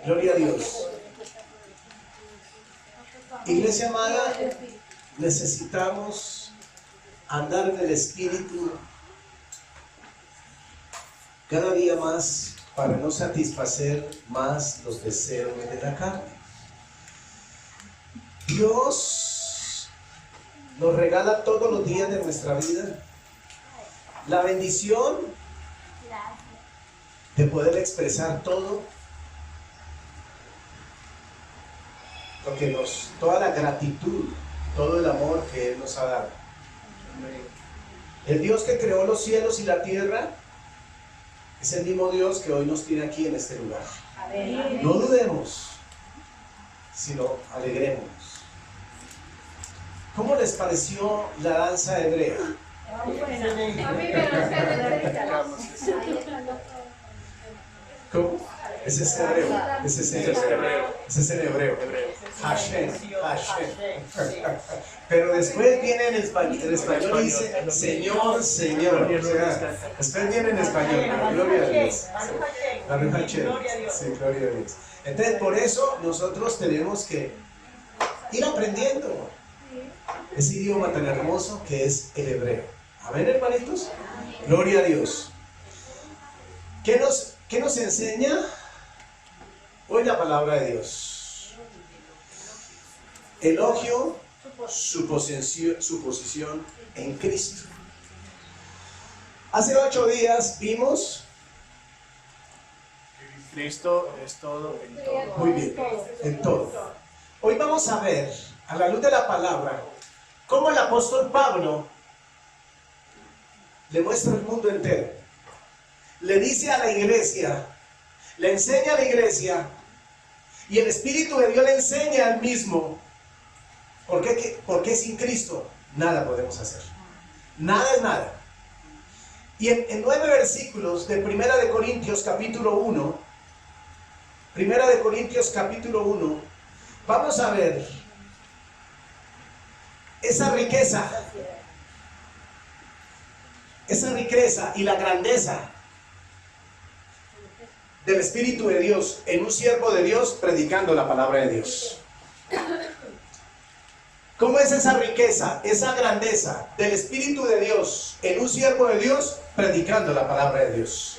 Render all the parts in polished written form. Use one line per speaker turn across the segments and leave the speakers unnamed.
Gloria a Dios. Iglesia amada, necesitamos andar en el Espíritu cada día más para no satisfacer más los deseos de la carne. Dios nos regala todos los días de nuestra vida la bendición de poder expresar todo lo que toda la gratitud, todo el amor que Él nos ha dado. El Dios que creó los cielos y la tierra es el mismo Dios que hoy nos tiene aquí en este lugar. No dudemos, sino alegremos. ¿Cómo les pareció la danza hebrea? ¿Cómo? Ese es hebreo. Ese es en hebreo. Hashem. Pero después viene en español y dice Señor, Señor. O sea, después viene en español. Gloria a Dios. La Hashem. Sí, gloria a Dios. Entonces, por eso nosotros tenemos que ir aprendiendo ese idioma tan hermoso que es el hebreo. Amén, hermanitos. Gloria a Dios. ¿Qué nos enseña hoy la palabra de Dios? Elogio su posición en Cristo. Hace 8 días vimos
Cristo es todo en todo.
muy bien, en todo. Hoy vamos a ver, a la luz de la palabra, cómo el apóstol Pablo le muestra al mundo entero. Le dice a la iglesia, le enseña a la iglesia, y el Espíritu de Dios le enseña al mismo. Porque sin Cristo nada podemos hacer. Nada es nada. Y en 9 versículos de 1 de Corintios capítulo 1, 1 de Corintios capítulo 1, vamos a ver esa riqueza y la grandeza del Espíritu de Dios en un siervo de Dios predicando la palabra de Dios. ¿Cómo es esa riqueza, esa grandeza del Espíritu de Dios en un siervo de Dios predicando la palabra de Dios?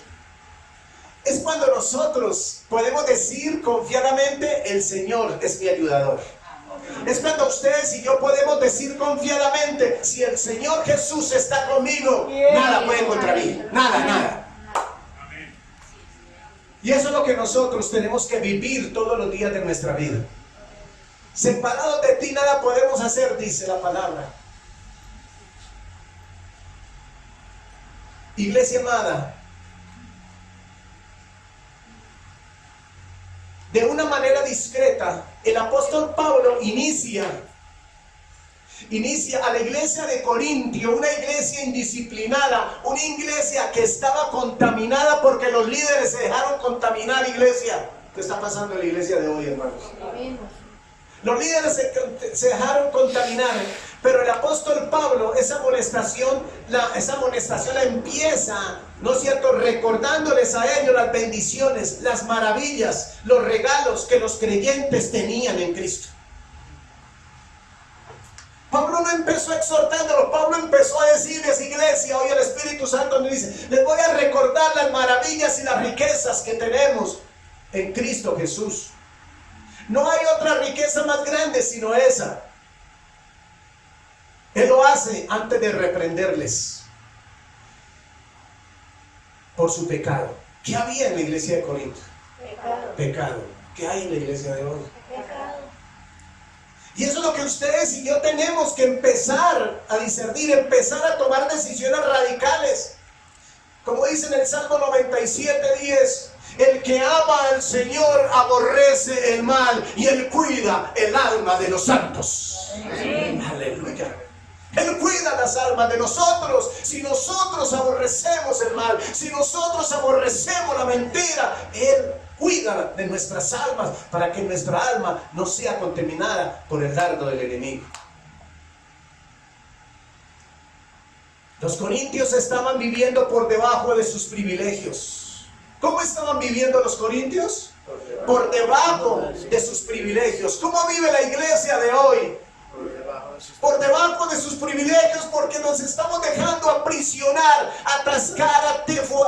Es cuando nosotros podemos decir confiadamente, el Señor es mi ayudador. Es cuando ustedes y yo podemos decir confiadamente, si el Señor Jesús está conmigo, nada puede contra mí, nada. Y eso es lo que nosotros tenemos que vivir todos los días de nuestra vida. Separados de ti nada podemos hacer, dice la palabra. Iglesia amada, de una manera discreta, el apóstol Pablo inicia a la iglesia de Corintio, una iglesia indisciplinada, una iglesia que estaba contaminada porque los líderes se dejaron contaminar. Iglesia, ¿qué está pasando en la iglesia de hoy, hermanos? Los líderes se dejaron contaminar, pero el apóstol Pablo esa amonestación la empieza, ¿no es cierto?, recordándoles a ellos las bendiciones, las maravillas, los regalos que los creyentes tenían en Cristo. Pablo no empezó exhortándolos, Pablo empezó a decirles, iglesia, hoy el Espíritu Santo me dice, les voy a recordar las maravillas y las riquezas que tenemos en Cristo Jesús. No hay otra riqueza más grande sino esa. Él lo hace antes de reprenderles por su pecado. ¿Qué había en la iglesia de Corinto? Pecado. ¿Qué hay en la iglesia de hoy? Pecado. Y eso es lo que ustedes y yo tenemos que empezar a discernir, empezar a tomar decisiones radicales. Como dice en el Salmo 97:10, el que ama al Señor aborrece el mal y Él cuida el alma de los santos. Aleluya. Él cuida las almas de nosotros. Si nosotros aborrecemos el mal, si nosotros aborrecemos la mentira, Él cuida de nuestras almas para que nuestra alma no sea contaminada por el dardo del enemigo. Los corintios estaban viviendo por debajo de sus privilegios. ¿Cómo estaban viviendo los corintios? Por debajo de sus privilegios. ¿Cómo vive la iglesia de hoy? Por debajo de sus privilegios, porque nos estamos dejando aprisionar, atascar,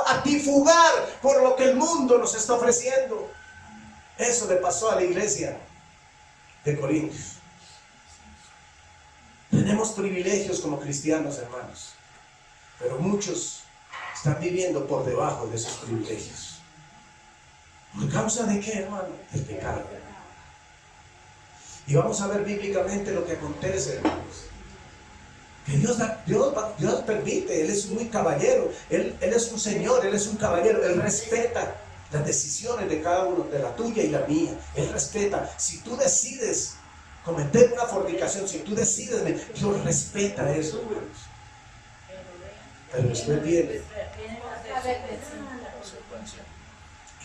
atifugar por lo que el mundo nos está ofreciendo. Eso le pasó a la iglesia de Corintios. Tenemos privilegios como cristianos, hermanos, pero muchos están viviendo por debajo de esos privilegios. ¿Por causa de qué, hermano? Del pecado. Y vamos a ver bíblicamente lo que acontece, hermanos. Que Dios permite, Él es muy caballero, Él es un Señor, Él es un caballero, Él respeta las decisiones de cada uno, de la tuya y la mía. Él respeta. Si tú decides cometer una fornicación, si tú decides, Dios respeta eso, hermanos. Pero después viene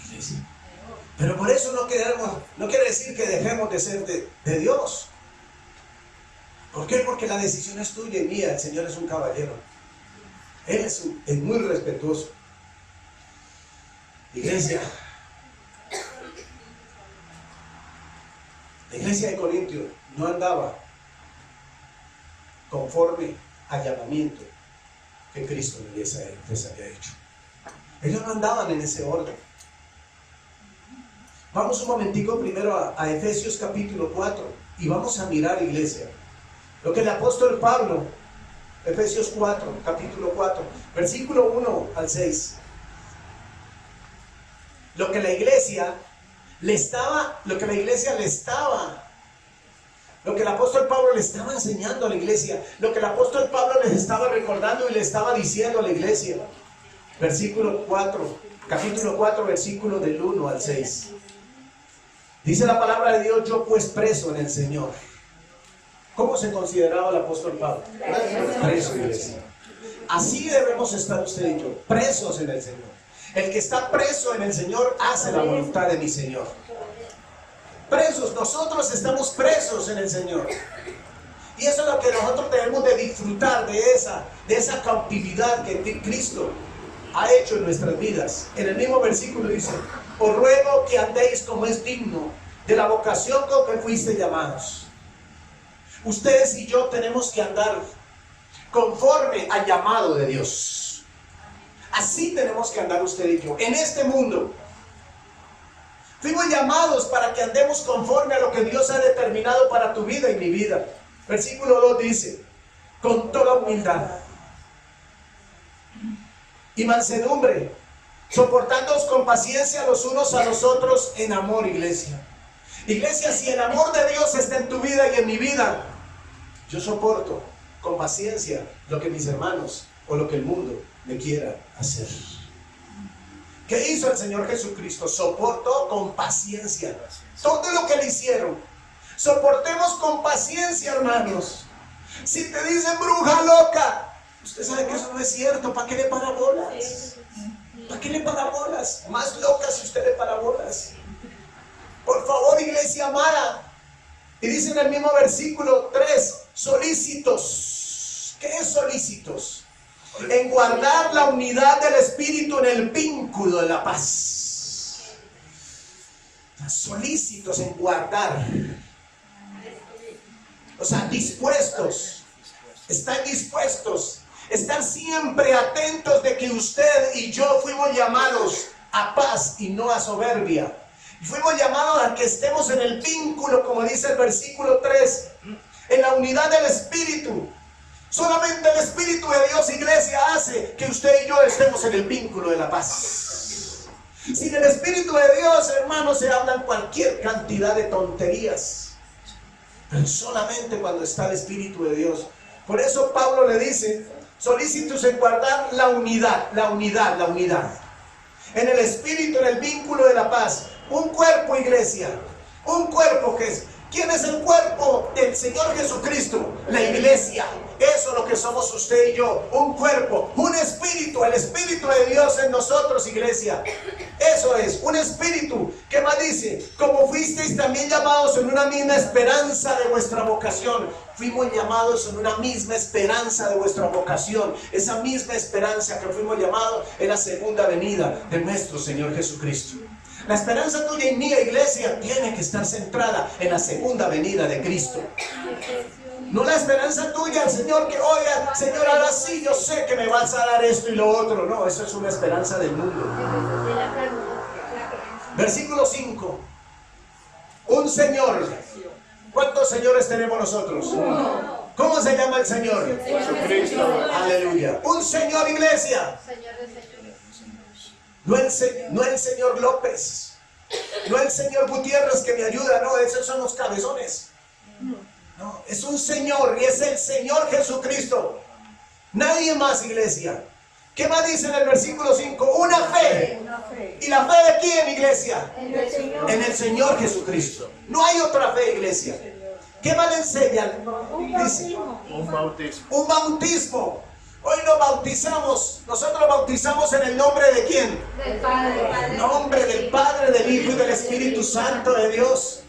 iglesia. Pero por eso no quiere decir que dejemos de ser de Dios. ¿Por qué? Porque la decisión es tuya y mía. El Señor es un caballero. Él es muy respetuoso. Iglesia. La iglesia de Corintios no andaba conforme al llamamiento que Cristo les había hecho. Ellos no andaban en ese orden. Vamos un momentico primero a Efesios capítulo 4 y vamos a mirar, iglesia, lo que el apóstol Pablo, Efesios 4, capítulo 4, versículo 1 al 6. Lo que el apóstol Pablo le estaba enseñando a la iglesia, lo que el apóstol Pablo les estaba recordando y le estaba diciendo a la iglesia. Versículo 4, capítulo 4, versículo del 1 al 6. Dice la palabra de Dios: yo pues preso en el Señor. ¿Cómo se consideraba el apóstol Pablo? Preso, iglesia. Así debemos estar usted y yo, presos en el Señor. El que está preso en el Señor hace la voluntad de mi Señor. Presos, nosotros estamos presos en el Señor. Y eso es lo que nosotros debemos de disfrutar de esa cautividad que Cristo ha hecho en nuestras vidas. En el mismo versículo dice: os ruego que andéis como es digno de la vocación con que fuiste llamados. Ustedes y yo tenemos que andar conforme al llamado de Dios. Así tenemos que andar usted y yo en este mundo. Fuimos llamados para que andemos conforme a lo que Dios ha determinado para tu vida y mi vida. Versículo 2 dice: con toda humildad y mansedumbre, soportándoos con paciencia los unos a los otros en amor, iglesia. Iglesia, si el amor de Dios está en tu vida y en mi vida, yo soporto con paciencia lo que mis hermanos o lo que el mundo me quiera hacer. ¿Qué hizo el Señor Jesucristo? Soportó con paciencia todo lo que le hicieron. Soportemos con paciencia, hermanos. Si te dicen bruja loca, usted sabe que eso no es cierto. ¿Para qué le para bolas? ¿Para qué le para bolas? Más loca si usted le para bolas. Por favor, iglesia amada. Y dice en el mismo versículo 3: solícitos. ¿Qué es solícitos? En guardar la unidad del Espíritu en el vínculo de la paz. Solícitos en guardar. O sea, dispuestos. Están dispuestos. Están siempre atentos de que usted y yo fuimos llamados a paz y no a soberbia. Fuimos llamados a que estemos en el vínculo, como dice el versículo 3, en la unidad del Espíritu. Solamente el Espíritu de Dios, iglesia, hace que usted y yo estemos en el vínculo de la paz. Sin el Espíritu de Dios, hermanos, se hablan cualquier cantidad de tonterías, pero solamente cuando está el Espíritu de Dios. Por eso Pablo le dice: solícitos en guardar la unidad, la unidad, la unidad en el Espíritu, en el vínculo de la paz. Un cuerpo, iglesia, un cuerpo que es. ¿Quién es el cuerpo? El Señor Jesucristo, la iglesia. Eso es lo que somos usted y yo, un cuerpo, un espíritu, el Espíritu de Dios en nosotros, iglesia. Eso es, un espíritu. ¿Qué más dice? Como fuisteis también llamados en una misma esperanza de vuestra vocación. Fuimos llamados en una misma esperanza de vuestra vocación. Esa misma esperanza que fuimos llamados es la segunda venida de nuestro Señor Jesucristo. La esperanza tuya y mía, iglesia, tiene que estar centrada en la segunda venida de Cristo. No la esperanza tuya al Señor que, oiga, Señor, ahora sí, yo sé que me vas a dar esto y lo otro. No, eso es una esperanza del mundo. Versículo 5. Un Señor. ¿Cuántos señores tenemos nosotros? ¿Cómo se llama el Señor?
Jesucristo.
Aleluya. Un Señor, iglesia. No el señor López, no el señor Gutiérrez que me ayuda, no, esos son los cabezones. No, es un Señor y es el Señor Jesucristo. Nadie más, iglesia. ¿Qué más dice en el versículo 5? Una fe. ¿Y la fe de quién, iglesia? En el Señor Jesucristo. No hay otra fe, iglesia. ¿Qué más le enseñan? Dice,
Un bautismo.
un bautismo. Hoy nos bautizamos, nosotros bautizamos en el nombre de ¿quién?
Del Padre.
En nombre del Padre, del Hijo y del Espíritu Santo de Dios.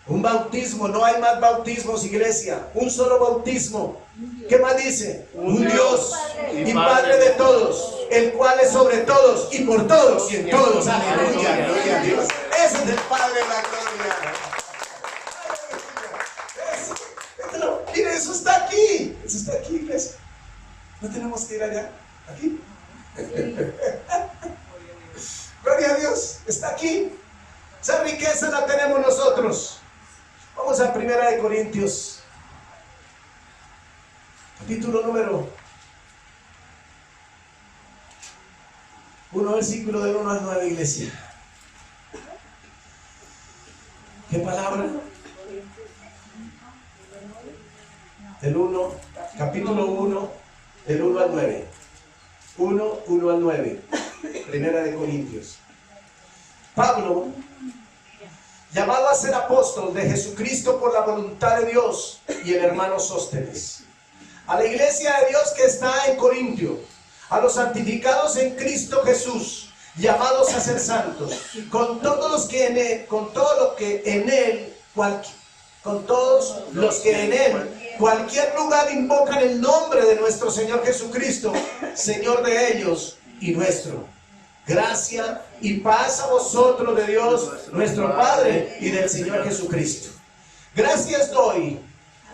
Un bautismo, no hay más bautismos, iglesia. Un solo bautismo. ¿Qué más dice? Un Dios y Padre de todos, el cual es sobre todos y por todos y en todos. Aleluya, gloria a Dios. Ese es el Padre de la gloria. Mire, eso está aquí. Eso está aquí, iglesia. No tenemos que ir allá. Aquí. Gloria a Dios. Está aquí. Esa riqueza la tenemos nosotros. Vamos a 1 Corintios. Capítulo número 1, versículo del 1 al 9, iglesia. ¿Qué palabra? Del 1, capítulo 1, del 1 al 9. 1 al 9. 1 Corintios. Pablo, llamado a ser apóstol de Jesucristo por la voluntad de Dios, y el hermano Sóstenes, a la iglesia de Dios que está en Corintio, a los santificados en Cristo Jesús, llamados a ser santos, con todos los que en él, con todo lo que en él, con todos los que en él, cualquier lugar invocan el nombre de nuestro Señor Jesucristo, Señor de ellos y nuestro. Gracia y paz a vosotros de Dios, nuestro Padre, y del Señor Jesucristo. Gracias doy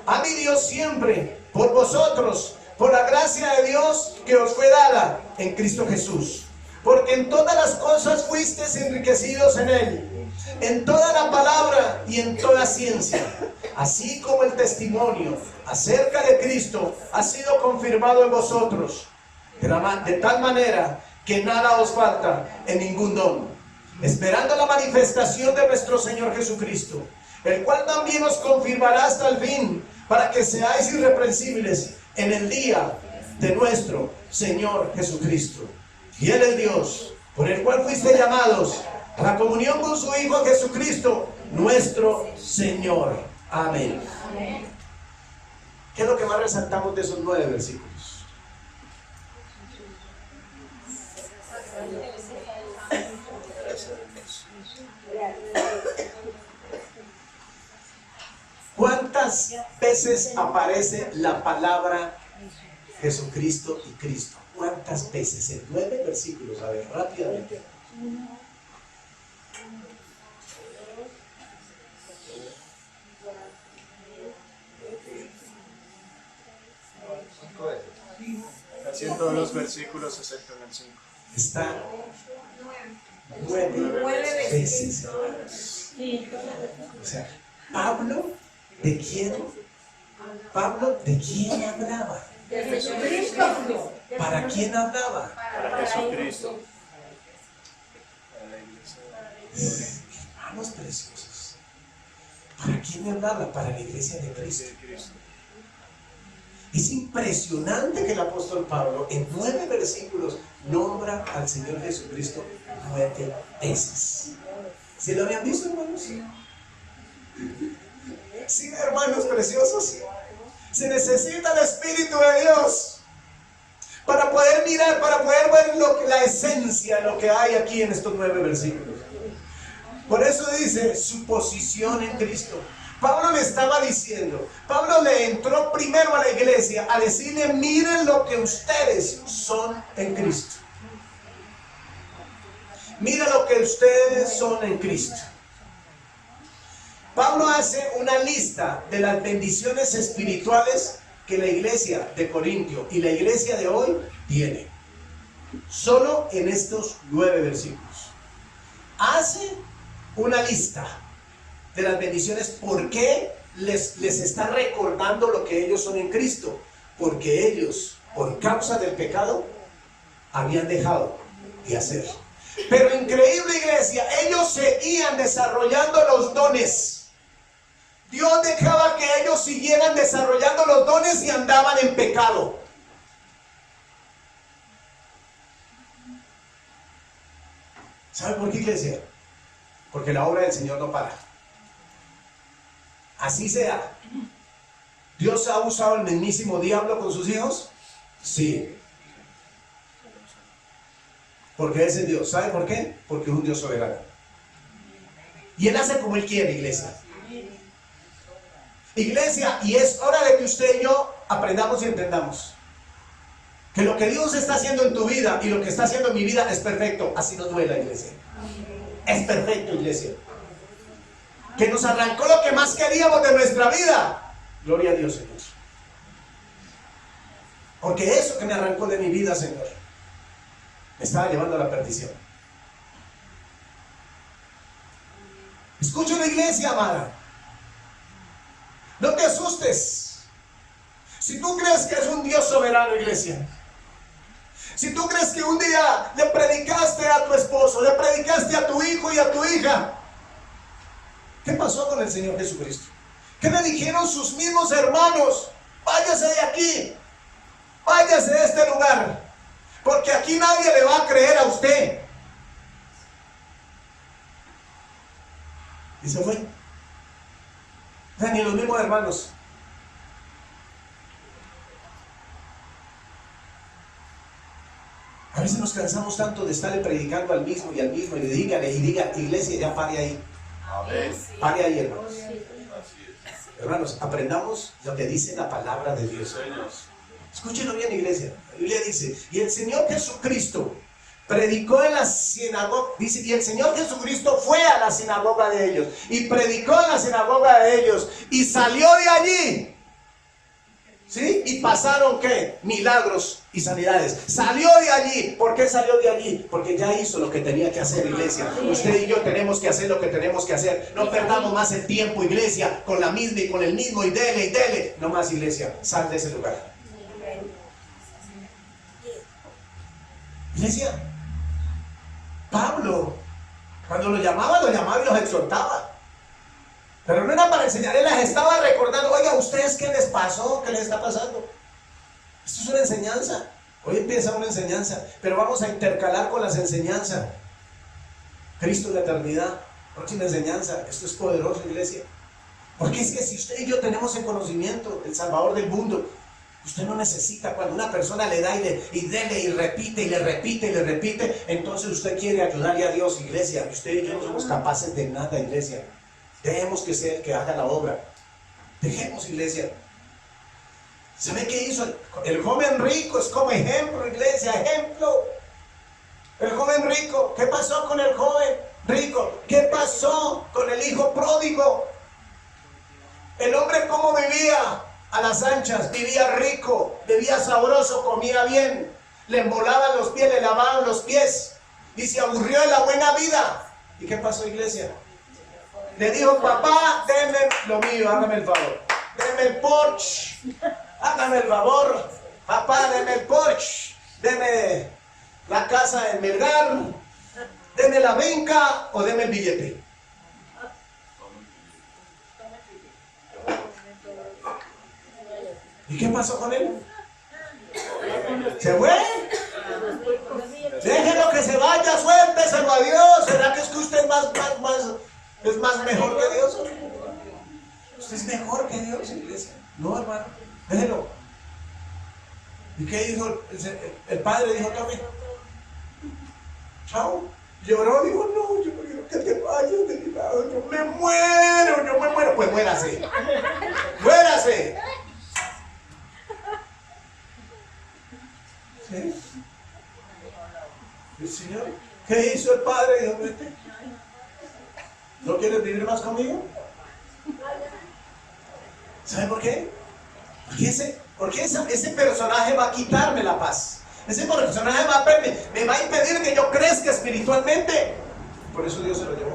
a mi Dios siempre por vosotros, por la gracia de Dios que os fue dada en Cristo Jesús. Porque en todas las cosas fuisteis enriquecidos en Él, en toda la palabra y en toda ciencia, así como el testimonio acerca de Cristo ha sido confirmado en vosotros, de tal manera que nada os falta en ningún don, esperando la manifestación de nuestro Señor Jesucristo, el cual también os confirmará hasta el fin, para que seáis irreprensibles en el día de nuestro Señor Jesucristo. Y Él es Dios, por el cual fuiste llamados a la comunión con su Hijo Jesucristo, nuestro Señor. Amén. ¿Qué es lo que más resaltamos de esos 9 versículos? ¿Cuántas veces aparece la palabra Jesucristo y Cristo? ¿Cuántas veces? En 9 versículos. A ver, rápidamente.
Casi en todos los versículos excepto en el 5.
Está 9 veces. O sea, Pablo, ¿de quién? Pablo, ¿de quién hablaba?
De Jesucristo.
¿Para quién hablaba?
Para Jesucristo. Para la iglesia
Hermanos preciosos. ¿Para quién hablaba? Para la iglesia de Cristo.
de Cristo.
Es impresionante que el apóstol Pablo en 9 versículos nombra al Señor Jesucristo 9 veces. ¿Sí lo habían visto, hermanos? Sí, hermanos preciosos. Se necesita el Espíritu de Dios para poder mirar, para poder ver la esencia, lo que hay aquí en estos 9 versículos. Por eso dice su posición en Cristo. Pablo le estaba diciendo, Pablo le entró primero a la iglesia a decirle, miren lo que ustedes son en Cristo. Miren lo que ustedes son en Cristo. Pablo hace una lista de las bendiciones espirituales que la iglesia de Corintio y la iglesia de hoy tiene. Solo en estos 9 versículos. Hace una lista de las bendiciones. ¿Por qué les está recordando lo que ellos son en Cristo? Porque ellos, por causa del pecado, habían dejado de hacer. Pero increíble, iglesia, ellos seguían desarrollando los dones. Dios dejaba que ellos siguieran desarrollando los dones y andaban en pecado. ¿Sabe por qué, iglesia? Porque la obra del Señor no para. Así sea. ¿Dios ha usado el mismísimo diablo con sus hijos? Sí. Porque ese es Dios. ¿Sabe por qué? Porque es un Dios soberano. Y Él hace como Él quiere, iglesia. Iglesia, y es hora de que usted y yo aprendamos y entendamos que lo que Dios está haciendo en tu vida y lo que está haciendo en mi vida es perfecto. Así nos duela, iglesia. Es perfecto, iglesia. Que nos arrancó lo que más queríamos de nuestra vida. Gloria a Dios, Señor. Porque eso que me arrancó de mi vida, Señor, me estaba llevando a la perdición. Escucha la iglesia, amada. No te asustes. Si tú crees que es un Dios soberano, iglesia. Si tú crees que un día le predicaste a tu esposo, le predicaste a tu hijo y a tu hija, ¿qué pasó con el Señor Jesucristo? ¿Qué le dijeron sus mismos hermanos? Váyase de aquí, váyase de este lugar, porque aquí nadie le va a creer a usted. Y se fue. O sea, ni los mismos hermanos. A veces nos cansamos tanto de estarle predicando al mismo y diga, iglesia, ya pare ahí.
Amén.
Pare ahí, hermanos. Hermanos, aprendamos lo que dice la palabra de Dios. Escúchenlo bien, iglesia. La Biblia dice, y el Señor Jesucristo predicó en la sinagoga, dice, y el Señor Jesucristo fue a la sinagoga de ellos y predicó en la sinagoga de ellos y salió de allí. ¿Sí? Y pasaron, ¿qué? Milagros y sanidades. Salió de allí. ¿Por qué salió de allí? Porque ya hizo lo que tenía que hacer, iglesia. Usted y yo tenemos que hacer lo que tenemos que hacer. No perdamos más el tiempo, iglesia, con la misma y con el mismo y dele. No más, iglesia. Sal de ese lugar. Iglesia, Pablo, cuando lo llamaba y los exhortaba. Pero no era para enseñar, él las estaba recordando. Oiga, ¿ustedes qué les pasó? ¿Qué les está pasando? Esto es una enseñanza. Hoy empieza una enseñanza, pero vamos a intercalar con las enseñanzas. Cristo en la eternidad, próxima enseñanza. Esto es poderoso, iglesia. Porque es que si usted y yo tenemos el conocimiento del Salvador del mundo, usted no necesita, cuando una persona le da y dele y repite y le repite, entonces usted quiere ayudarle a Dios, iglesia. Usted y yo no somos capaces de nada, iglesia. Dejemos que sea el que haga la obra. Dejemos, iglesia. ¿Sabe qué hizo? El joven rico es como ejemplo, iglesia, ejemplo. El joven rico, ¿qué pasó con el joven rico? ¿Qué pasó con el hijo pródigo? El hombre, ¿cómo vivía? A las anchas, vivía rico, vivía sabroso, comía bien, le embolaban los pies, le lavaban los pies y se aburrió de la buena vida. ¿Y qué pasó, iglesia? Le dijo, papá, déme lo mío, hágame el favor. Deme el Porsche, hágame el favor. Papá, deme el Porsche, deme la casa en Melgar, deme la vinca o deme el billete. ¿Y qué pasó con él? ¿Se fue? Déjelo que se vaya, suélteselo a Dios. ¿Será que es que usted es más mejor que Dios? ¿Usted es mejor que Dios, iglesia? No, hermano, déjelo. ¿Y qué dijo? El padre dijo también. Chao. Lloró, dijo, no, yo quiero que te vayas de me muero, yo me muero. Pues muérase. Muérase. ¿Sí? El Señor, ¿qué hizo el Padre? Dijo, vete. ¿No quieres vivir más conmigo? ¿Sabe por qué? Porque ese personaje va a quitarme la paz. Ese personaje me va a impedir que yo crezca espiritualmente. Por eso Dios se lo llevó.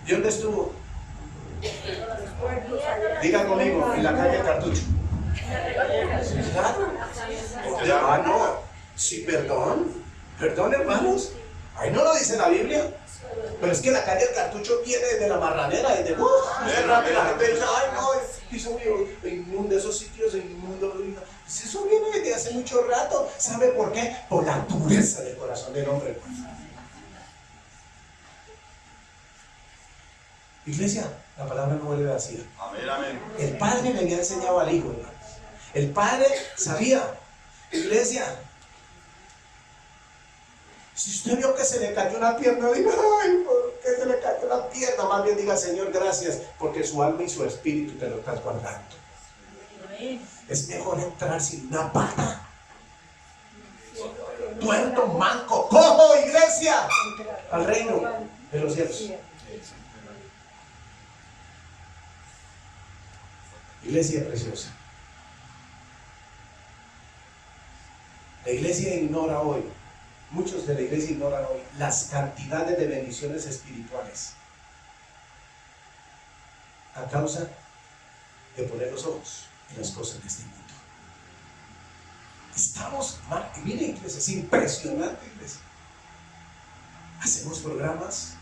¿Y dónde estuvo? Diga conmigo, en la calle del Cartucho. Ah, no. Sí, perdón. Perdón, hermanos. Ahí no lo dice la Biblia. Pero es que la calle del Cartucho viene de la marranera y de rápido la gente dice, ay no, piso inmundo, esos sitios inmundos. Eso viene desde hace mucho rato. ¿Sabe por qué? Por la dureza del corazón del hombre. Iglesia, la palabra no vuelve vacía.
Amén, amén.
El Padre le había enseñado al Hijo, hermanos. El Padre sabía. Iglesia, si usted vio que se le cayó una pierna, diga, ay, ¿por qué se le cayó la pierna? Más bien diga, Señor, gracias, porque su alma y su espíritu te lo estás guardando. Es mejor entrar sin una pata, tuerto, manco, cojo, iglesia, al reino de los cielos. Iglesia preciosa. La iglesia ignora hoy, muchos de la iglesia ignoran hoy las cantidades de bendiciones espirituales a causa de poner los ojos en las cosas de este mundo. Estamos mal, mire iglesia, es impresionante iglesia. Hacemos programas,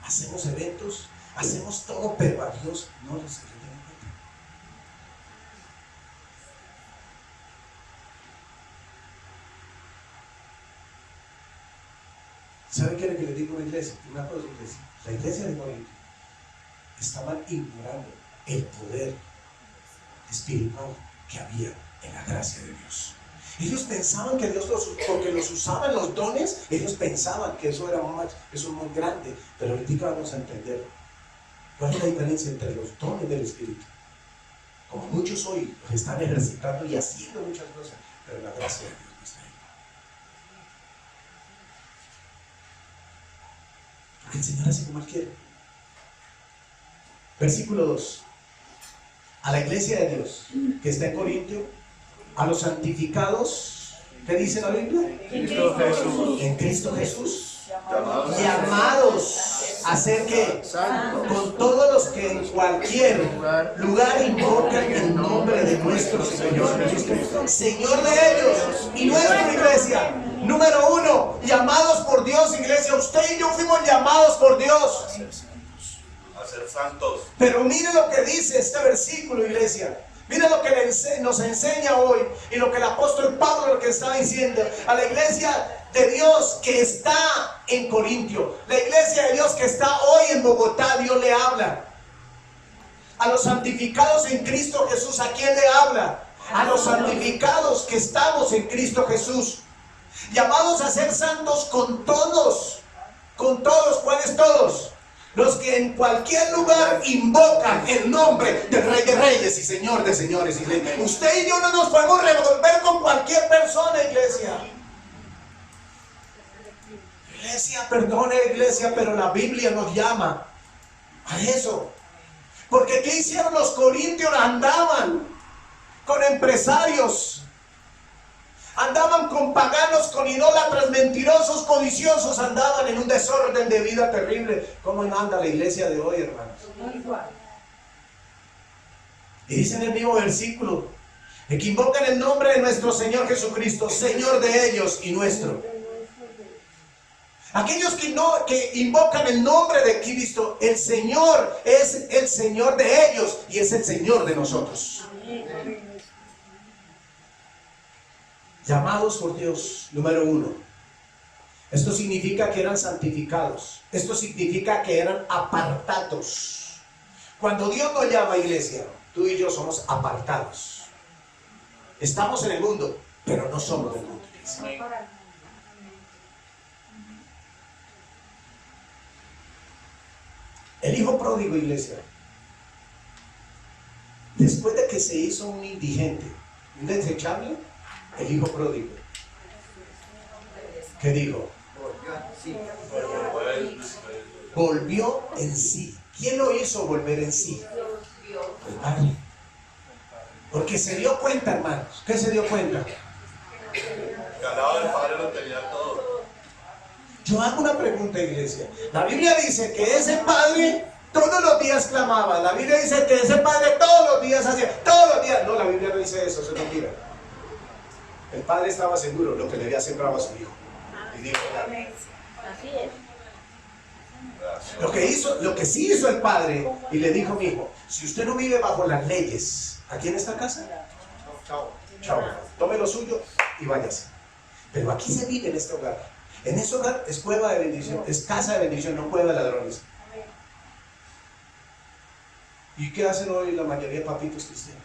hacemos eventos, hacemos todo, pero a Dios no les queda. ¿Sabe qué es lo que le digo a una iglesia? Una cosa, iglesia. La iglesia de Corinto estaba ignorando el poder espiritual que había en la gracia de Dios. Ellos pensaban que Dios porque los usaban los dones, ellos pensaban que eso era muy grande. Pero ahorita vamos a entender cuál es la diferencia entre los dones del Espíritu. Como muchos hoy los están ejercitando y haciendo muchas cosas, pero la gracia de Dios no está ahí. Porque el Señor hace como Él quiere. Versículo 2. A la iglesia de Dios que está en Corintio, a los santificados, ¿qué dice la Biblia?
Cristo Jesús.
En Cristo Jesús, llamados a ser que con todos los que en cualquier lugar invocan el nombre de nuestro Señor Jesucristo, Señor de ellos y nuestra iglesia. Número 1, llamados por Dios, iglesia. Usted y yo fuimos llamados por Dios
A ser santos.
Pero mire lo que dice este versículo, iglesia. Mire lo que nos enseña hoy y lo que el apóstol Pablo lo que está diciendo a la iglesia de Dios que está en Corintio, la iglesia de Dios que está hoy en Bogotá. Dios le habla a los santificados en Cristo Jesús. ¿A quién le habla? A los santificados que estamos en Cristo Jesús, llamados a ser santos con todos. ¿Cuáles todos? Los que en cualquier lugar invocan el nombre del Rey de Reyes y Señor de Señores. Usted y yo no nos podemos revolver con cualquier persona, iglesia. Iglesia, perdone, iglesia, pero la Biblia nos llama a eso. Porque ¿qué hicieron los corintios? Andaban con empresarios, andaban con paganos, con idólatras, mentirosos, codiciosos, andaban en un desorden de vida terrible. ¿Cómo anda la iglesia de hoy, hermanos? Y dice en el mismo versículo, que invocan el nombre de nuestro Señor Jesucristo, Señor de ellos y nuestro. Aquellos que invocan el nombre de Cristo, el Señor es el Señor de ellos y es el Señor de nosotros. Llamados por Dios, número 1. Esto significa que eran santificados. Esto significa que eran apartados. Cuando Dios nos llama, iglesia, tú y yo somos apartados. Estamos en el mundo, pero no somos del mundo, iglesia. El hijo pródigo, iglesia, después de que se hizo un indigente, un desechable, el hijo pródigo, ¿qué dijo? Volvió en sí. ¿Quién lo hizo volver en sí? El Padre. Porque se dio cuenta, hermanos. ¿Qué se dio cuenta?
Que al lado del Padre lo tenía todo.
Yo hago una pregunta, iglesia. La Biblia dice que ese padre todos los días clamaba. La Biblia dice que ese padre todos los días hacía. Todos los días. No, la Biblia no dice eso, eso es mentira. El padre estaba seguro lo que le había sembrado a su hijo. Y dijo,
Así es.
lo que sí hizo el padre, y le dijo, mi hijo, si usted no vive bajo las leyes, aquí en esta casa, chao, tome lo suyo y váyase. Pero aquí se vive en este hogar. En este hogar es cueva de bendición, es casa de bendición, no cueva de ladrones. ¿Y qué hacen hoy la mayoría de papitos cristianos?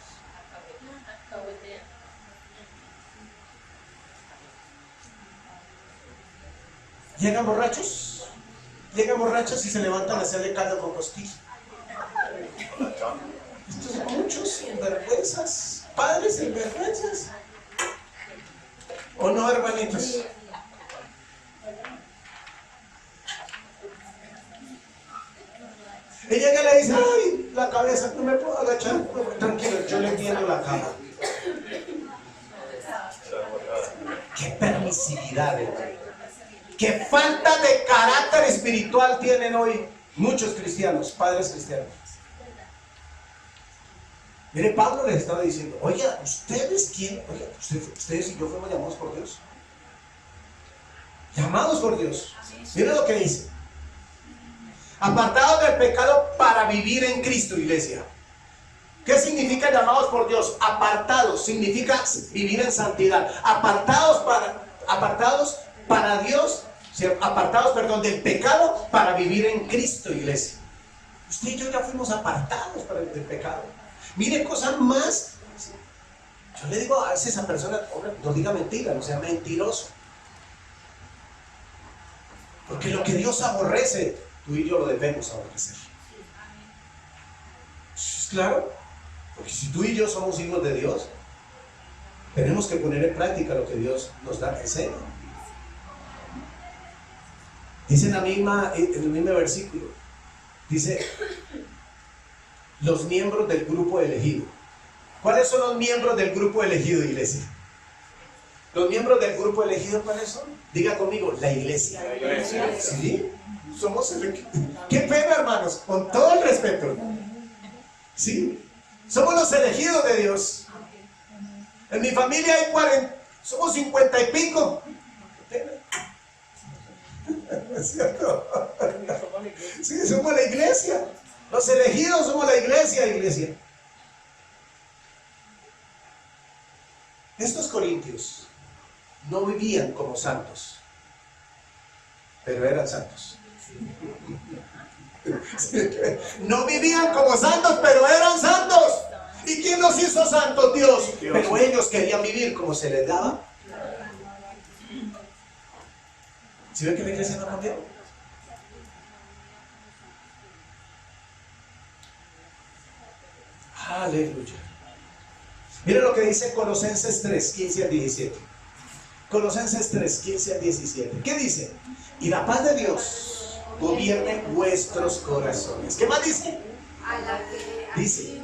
Llegan borrachos y se levantan a hacerle caldo con costilla. Estos son muchos sinvergüenzas, padres sinvergüenzas. ¿O no, hermanitos? Y llega y le dice, ay, la cabeza, no me puedo agachar. No, tranquilo, yo le tiendo la cama. Qué permisividad, hermano. Qué falta de carácter espiritual tienen hoy muchos cristianos, padres cristianos. Mire, Pablo les estaba diciendo, oiga, ¿ustedes quién? Oiga, ustedes y yo fuimos llamados por Dios. Llamados por Dios. Mire lo que dice. Apartados del pecado para vivir en Cristo, iglesia. ¿Qué significa llamados por Dios? Apartados significa vivir en santidad. Apartados para Dios, apartados, perdón, del pecado para vivir en Cristo, iglesia. Usted y yo ya fuimos apartados del pecado. Mire, cosas más. Yo le digo a veces a personas, hombre, no diga mentira, no sea mentiroso. Porque lo que Dios aborrece, tú y yo lo debemos aborrecer. ¿Es claro? Porque si tú y yo somos hijos de Dios, tenemos que poner en práctica lo que Dios nos da, enseña. Dice en el mismo versículo, dice, los miembros del grupo elegido. ¿Cuáles son los miembros del grupo elegido, iglesia? Los miembros del grupo elegido, ¿cuáles son? Diga conmigo, la iglesia.
La iglesia.
¿Sí? Somos elegidos. Qué pena, hermanos, con todo el respeto. ¿Sí? Somos los elegidos de Dios. En mi familia hay 40, somos 50 y pico. Qué pena. ¿Es cierto? Sí, somos la iglesia. Los elegidos somos la iglesia. Estos corintios no vivían como santos, pero eran santos. No vivían como santos, pero eran santos. ¿Y quién los hizo santos? Dios. Pero ellos querían vivir como se les daba. ¿Sí ven que la iglesia no ha cambiado? Aleluya. Miren lo que dice Colosenses 3, 15 al 17. Colosenses 3, 15 al 17. ¿Qué dice? Y la paz de Dios gobierne vuestros corazones. ¿Qué más dice? Dice,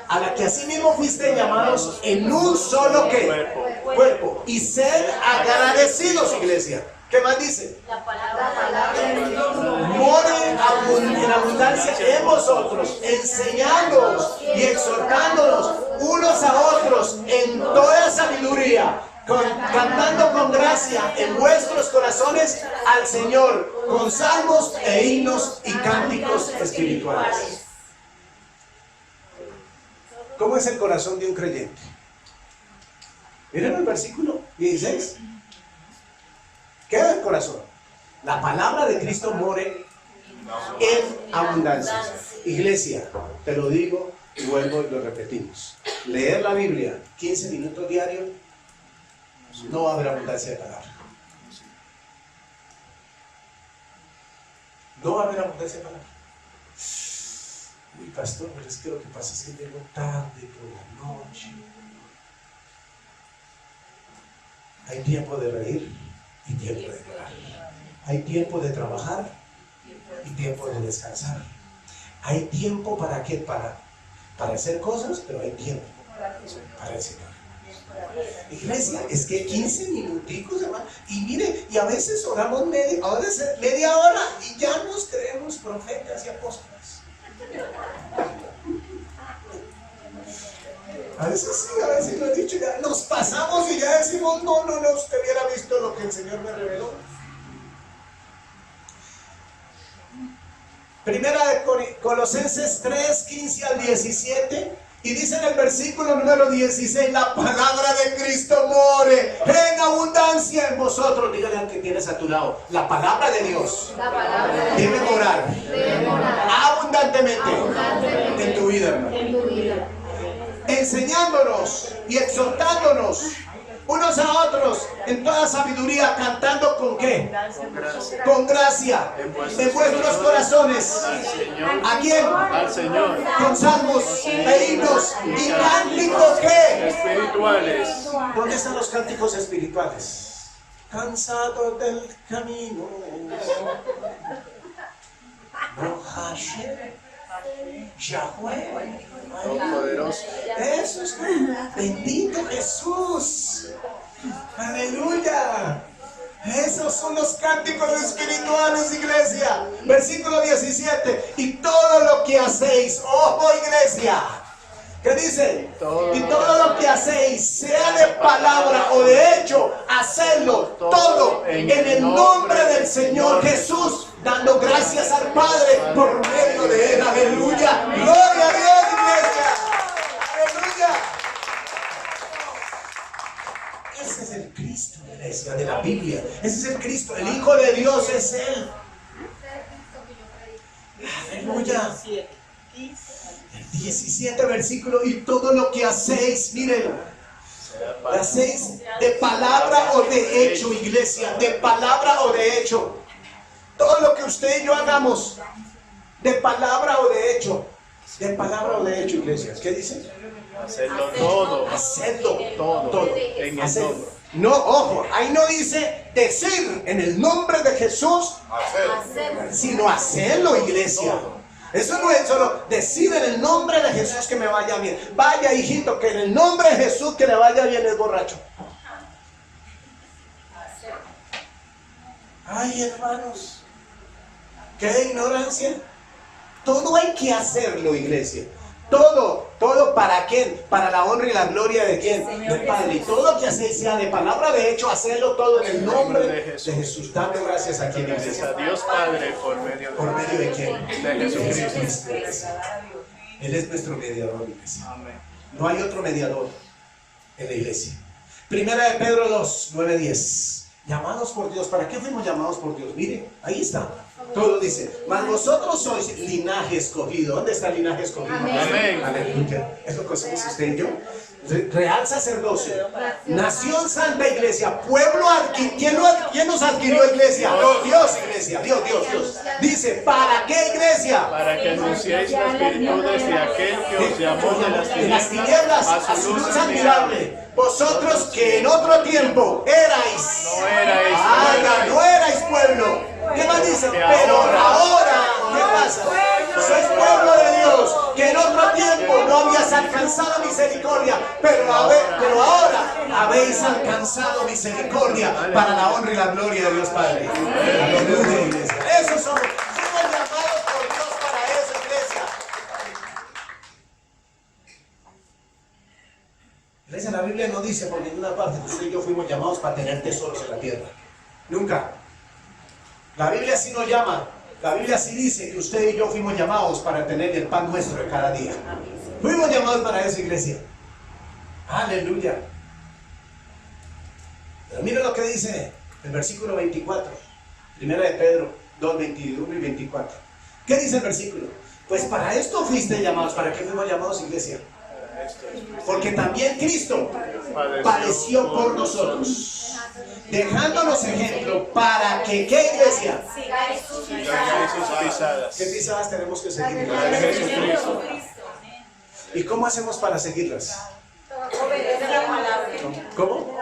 a la que asimismo fuiste llamados en un solo ¿qué? Cuerpo. Y sed agradecidos, iglesia. ¿Qué más dice?
La palabra de Dios
More en abundancia en vosotros, enseñándoos y exhortándonos unos a otros en toda sabiduría, cantando con gracia en vuestros corazones al Señor, con salmos e himnos y cánticos espirituales. ¿Cómo es el corazón de un creyente? Miren el versículo 16. ¿Qué es el corazón? La palabra de Cristo more en abundancia. Iglesia, te lo digo y vuelvo y lo repetimos. Leer la Biblia 15 minutos diarios, no va a haber abundancia de palabra. No va a haber abundancia de palabra. pastor, pero es que lo que pasa es que llego tarde por la noche. Hay tiempo de reír y tiempo de llorar. Hay tiempo de trabajar y tiempo de descansar. Hay tiempo para qué, para hacer cosas, pero hay tiempo para el Señor. Iglesia, es que 15 minuticos, hermano, y mire, y a veces oramos media hora y ya nos creemos profetas y apóstoles. A veces sí, a veces lo he dicho, ya nos pasamos y ya decimos, no, usted hubiera visto lo que el Señor me reveló. Primera de Colosenses 3, 15 al 17, y dice en el versículo número 16, la palabra de Cristo more en abundancia en vosotros. Dígale al que tienes a tu lado, la palabra de Dios debe morar abundantemente en tu vida, hermano. Enseñándonos y exhortándonos unos a otros en toda sabiduría, cantando ¿con qué? Con gracia en vuestros corazones. ¿A quién?
Al Señor.
Con salmos e himnos y cánticos ¿qué?
Espirituales.
¿Dónde están los cánticos espirituales? Cansado del camino. No Hashem. Yahweh.
Poderoso.
Eso es bendito Jesús. Aleluya. Esos son los cánticos espirituales, iglesia. Versículo 17. Y todo lo que hacéis, ojo, iglesia, ¿qué dice? Y todo lo que hacéis, sea de palabra o de hecho, hacedlo todo en el nombre del Señor Jesús, dando gracias al Padre por medio de Él. Aleluya. Gloria a Dios, iglesia. Aleluya. Ese es el Cristo, iglesia, de la Biblia. Ese es el Cristo, el Hijo de Dios es Él. Aleluya. El 17 versículo, y todo lo que hacéis, miren, hacéis de palabra o de hecho, iglesia, de palabra o de hecho. Todo lo que usted y yo hagamos, de palabra o de hecho. De palabra o de hecho, iglesia. ¿Qué dice?
Hacerlo todo.
Hacerlo
Todo. En el
Hacer.
nombre.
No, ojo, ahí no dice decir en el nombre de Jesús, sino hacerlo, iglesia. Eso no es solo decir en el nombre de Jesús que me vaya bien. Vaya, hijito, que en el nombre de Jesús que le vaya bien es borracho. Ay, hermanos, qué ignorancia. Todo hay que hacerlo, iglesia. Todo ¿para quién? Para la honra y la gloria de quién? Del Padre. Y todo lo que hacéis sea de palabra de hecho, hacerlo todo en el nombre de Jesús. Dando gracias a quien,
Gracias
iglesia.
a Dios Padre por medio
de quién?
de Jesucristo.
Él es nuestro mediador, iglesia.
Amén.
No hay otro mediador en la iglesia. Primera de Pedro 2, 9, 10. Llamados por Dios. ¿Para qué fuimos llamados por Dios? Mire, ahí está. Todo dice, mas vosotros sois linaje escogido. ¿Dónde está el linaje escogido?
Amén.
Aleluya. Es lo que somos usted y yo. Real sacerdocio, nación santa, iglesia, pueblo adquirido. ¿Quién nos adquirió, iglesia? Dios, iglesia, Dios. Dice, ¿para qué, iglesia?
Para que anunciéis las virtudes de aquel que os llamó
de las tinieblas a su luz admirable. Vosotros que en otro tiempo erais, no erais pueblo. ¿Qué más dice? Pero ahora, ¿qué pasa? Sois pueblo de Dios, que en otro tiempo no habías alcanzado misericordia, pero ahora habéis alcanzado misericordia para la honra y la gloria de Dios Padre. Aleluya, iglesia. Eso somos llamados por Dios para eso, iglesia. Iglesia, la Biblia no dice por ninguna parte que usted y yo fuimos llamados para tener tesoros en la tierra. Nunca. La Biblia sí nos llama. La Biblia sí dice que usted y yo fuimos llamados para tener el pan nuestro de cada día. Fuimos llamados para eso, iglesia. Aleluya. Pero mira lo que dice el versículo 24. Primera de Pedro 2, 21 y 24. ¿Qué dice el versículo? Pues para esto fuiste llamados. ¿Para qué fuimos llamados, iglesia? Porque también Cristo padeció por nosotros, dejándonos ejemplo para que, ¿qué iglesia?
Sigáis sus
Sigáis sus pisadas.
¿Qué pisadas tenemos que seguir?
La de Jesucristo.
¿Y cómo hacemos para seguirlas?
Obedecer la palabra.
¿Cómo?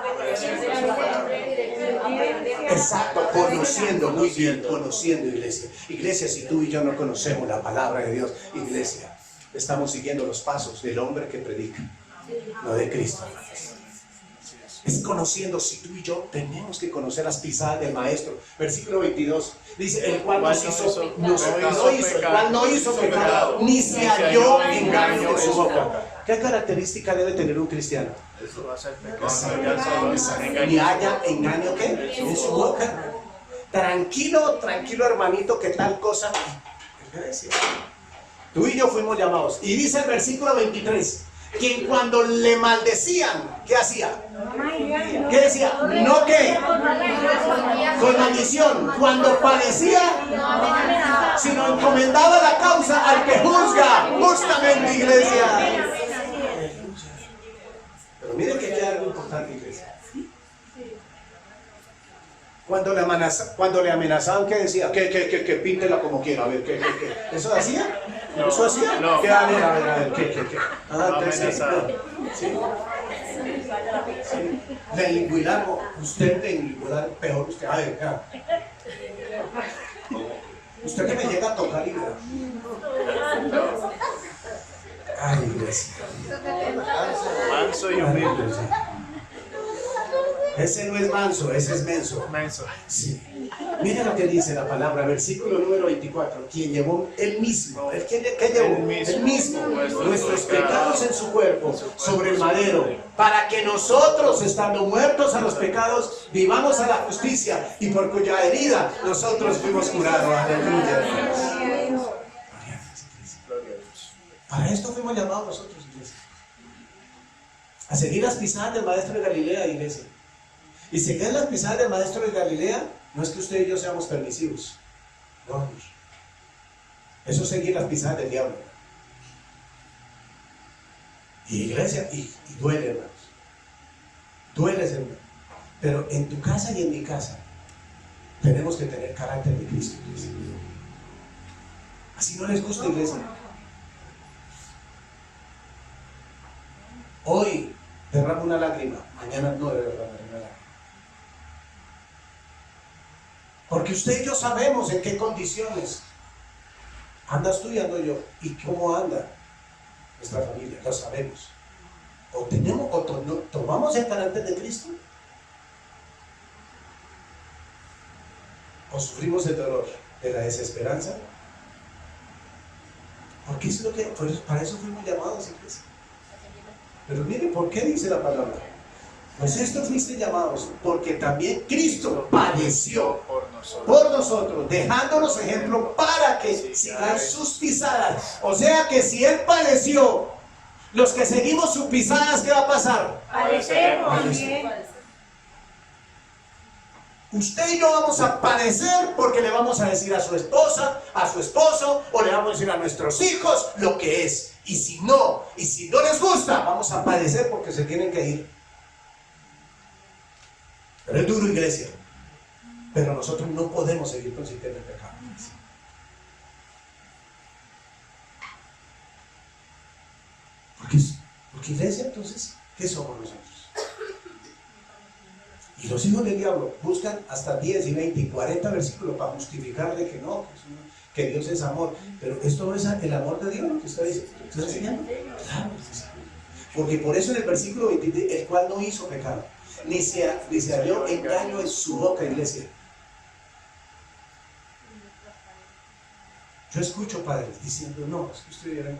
Exacto, conociendo, muy bien, conociendo, iglesia. Iglesia, si tú y yo no conocemos la palabra de Dios, iglesia, estamos siguiendo los pasos del hombre que predica, no de Cristo. Es conociendo, si tú y yo tenemos que conocer las pisadas del Maestro. Versículo 22, dice, el cual no hizo pecado, ni se halló engaño en su boca. ¿Qué característica debe tener un cristiano?
Eso va a ser pecado.
Ni haya engaño, ¿qué? En su boca. Tranquilo, tranquilo, hermanito, que tal cosa. Tú y yo fuimos llamados. Y dice el versículo 23, que cuando le maldecían, ¿qué hacía? ¿Qué decía? No, ¿qué? Con maldición. Cuando padecía, sino encomendaba la causa al que juzga. Justamente, iglesia. Pero miren que hay algo importante, iglesia. Cuando le amenazaban, ¿qué decía? Que píntela como quiera. A ver, ¿qué? ¿Eso hacía?
No.
¿Eso hacía?
No.
¿Qué? A ver, ¿qué? Ah, entonces, ¿sí? Sí. Le lingüilaron, usted le lingüilaron peor usted. A ver, ya. Usted que me llega a tocar y vea. Ay, iglesia.
Manso y humilde.
Ese no es manso, ese es menso.
Menso.
Sí. Mira lo que dice la palabra, versículo número 24. Quien llevó él mismo, ¿qué llevó? Él mismo nuestros pecados en su cuerpo sobre el madero, para que nosotros, estando muertos a los pecados, vivamos a la justicia, y por cuya herida nosotros fuimos curados. Aleluya. Para esto fuimos llamados nosotros, iglesia. A seguir las pisadas del maestro de Galilea, iglesia. Y seguir las pisadas del maestro de Galilea no es que usted y yo seamos permisivos. No. Eso es seguir las pisadas del diablo. Y iglesia, y duele, hermanos. Duele, hermano. Pero en tu casa y en mi casa tenemos que tener carácter de Cristo, iglesia. Así no les gusta, iglesia. Hoy derramo una lágrima, mañana no debe derramar una lágrima. Porque usted y yo sabemos en qué condiciones andas tú y ando yo, y cómo anda nuestra familia, lo sabemos. O tomamos el carácter de Cristo, o sufrimos el dolor de la desesperanza. Porque eso es lo que, para eso fuimos llamados, iglesia. Pero mire, ¿por qué dice la palabra? Pues esto fuiste llamados, porque también Cristo padeció por nosotros, dejándonos ejemplo para que sigan sus pisadas. O sea que si Él padeció, los que seguimos sus pisadas, ¿qué va a pasar?
Padecemos.
Usted y yo vamos a padecer porque le vamos a decir a su esposa, a su esposo, o le vamos a decir a nuestros hijos lo que es. Y si no les gusta, vamos a padecer porque se tienen que ir. Pero es duro, iglesia. Pero nosotros no podemos seguir consintiendo el pecado. Porque iglesia, entonces, ¿qué somos nosotros? Y los hijos del diablo buscan hasta 10 y 20 y 40 versículos para justificarle que no, que Dios es amor. Pero esto no es el amor de Dios, lo que está diciendo. ¿Está enseñando? Claro. Porque por eso en el versículo 23, el cual no hizo pecado, ni se halló engaño en su boca, iglesia. Yo escucho padres diciendo, no, es que usted era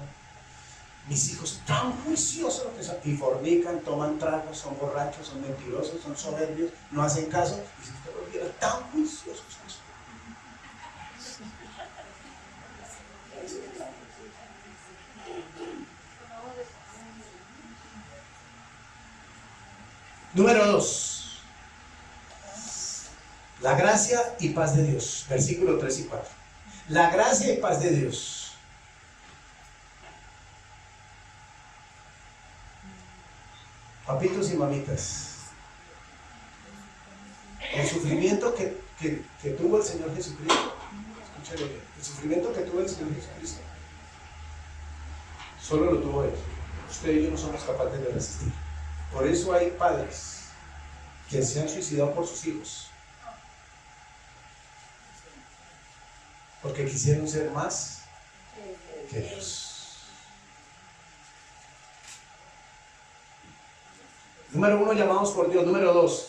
mis hijos tan juiciosos lo que son, y fornican, toman tragos, son borrachos, son mentirosos, son soberbios, no hacen caso. Y si usted los viera tan juiciosos, Número 2. La gracia y paz de Dios. Versículo 3 y 4. La gracia y paz de Dios. Papitos y mamitas. el sufrimiento que tuvo el Señor Jesucristo, escúchale bien, el sufrimiento que tuvo el Señor Jesucristo, solo lo tuvo Él. Usted y yo no somos capaces de resistir. Por eso hay padres que se han suicidado por sus hijos, porque quisieron ser más que Dios. Número 1, llamados por Dios. Número 2,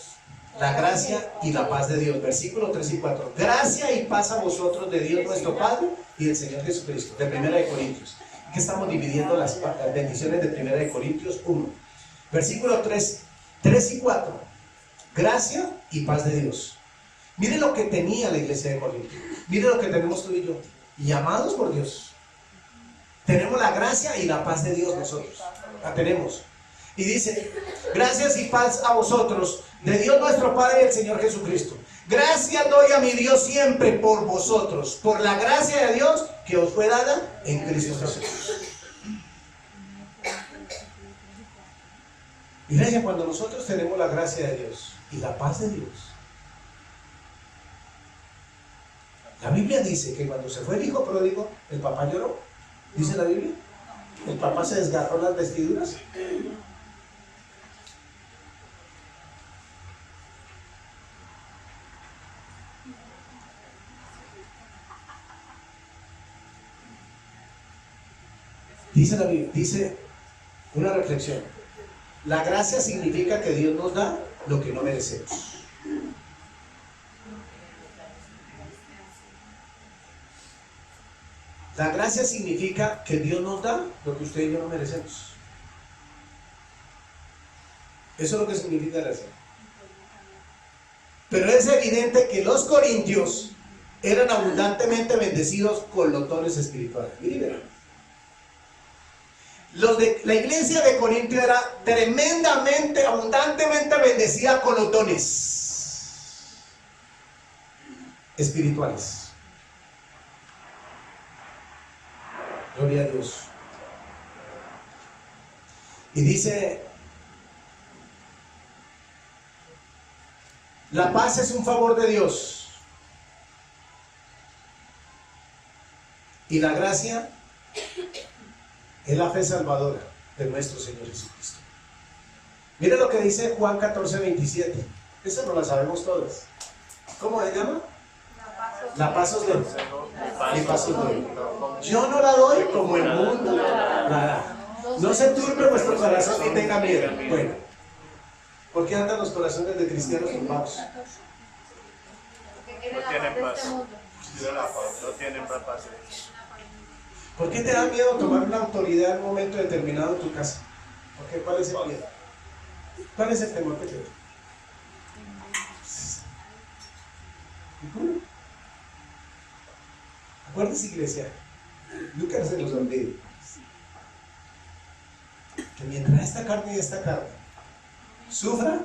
la gracia y la paz de Dios. Versículos 3 y 4. Gracia y paz a vosotros de Dios nuestro Padre y del Señor Jesucristo. De 1 Corintios. Aquí estamos dividiendo las bendiciones de 1 Corintios 1. Versículos 3 y 4. Gracia y paz de Dios. Mire lo que tenía la iglesia de Corinto. Mire lo que tenemos tú y yo. Llamados por Dios. Tenemos la gracia y la paz de Dios nosotros. La tenemos. Y dice, gracias y paz a vosotros, de Dios nuestro Padre y el Señor Jesucristo. Gracias doy a mi Dios siempre por vosotros, por la gracia de Dios que os fue dada en Cristo Jesús. Iglesia, cuando nosotros tenemos la gracia de Dios y la paz de Dios, la Biblia dice que cuando se fue el hijo pródigo, el papá lloró. ¿Dice la Biblia? El papá se desgarró las vestiduras. Dice la Biblia, dice una reflexión. La gracia significa que Dios nos da lo que no merecemos. La gracia significa que Dios nos da lo que usted y yo no merecemos. Eso es lo que significa gracia. Pero es evidente que los corintios eran abundantemente bendecidos con los dones espirituales. Miren, la iglesia de Corintio era tremendamente, abundantemente bendecida con los dones espirituales. Gloria a Dios. Y dice, la paz es un favor de Dios y la gracia es la fe salvadora de nuestro Señor Jesucristo. Mire lo que dice Juan 14:27. Esa no la sabemos todas. ¿Cómo se llama? La paz os doy. Mi paz os doy. Yo no la doy como el mundo la da. No se turbe vuestro corazón ni tenga miedo. Bueno, ¿por qué andan los corazones de cristianos turbados?
No tienen paz. No tienen paz.
¿Por qué te da miedo tomar una autoridad en un momento determinado en tu casa? ¿Por qué? ¿Cuál es el miedo? ¿Cuál es el temor que te da? Acuérdense, iglesia, nunca se nos olvide que mientras esta carne sufra,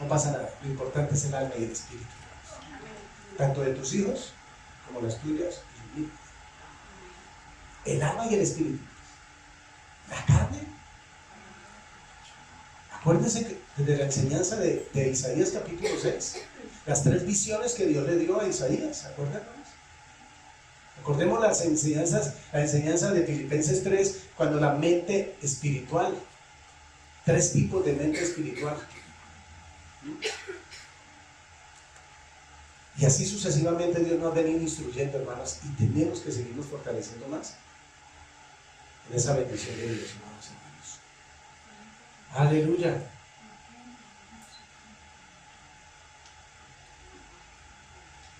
no pasa nada. Lo importante es el alma y el espíritu, tanto de tus hijos como las tuyas y mías. El alma y el espíritu. La carne. Acuérdense que desde la enseñanza de Isaías capítulo 6, las 3 visiones que Dios le dio a Isaías, acuérdense. Recordemos la enseñanza de Filipenses 3, cuando la mente espiritual, 3 tipos de mente espiritual. Y así sucesivamente Dios nos ha venido instruyendo, hermanos, y tenemos que seguirnos fortaleciendo más en esa bendición de Dios, hermanos. Aleluya.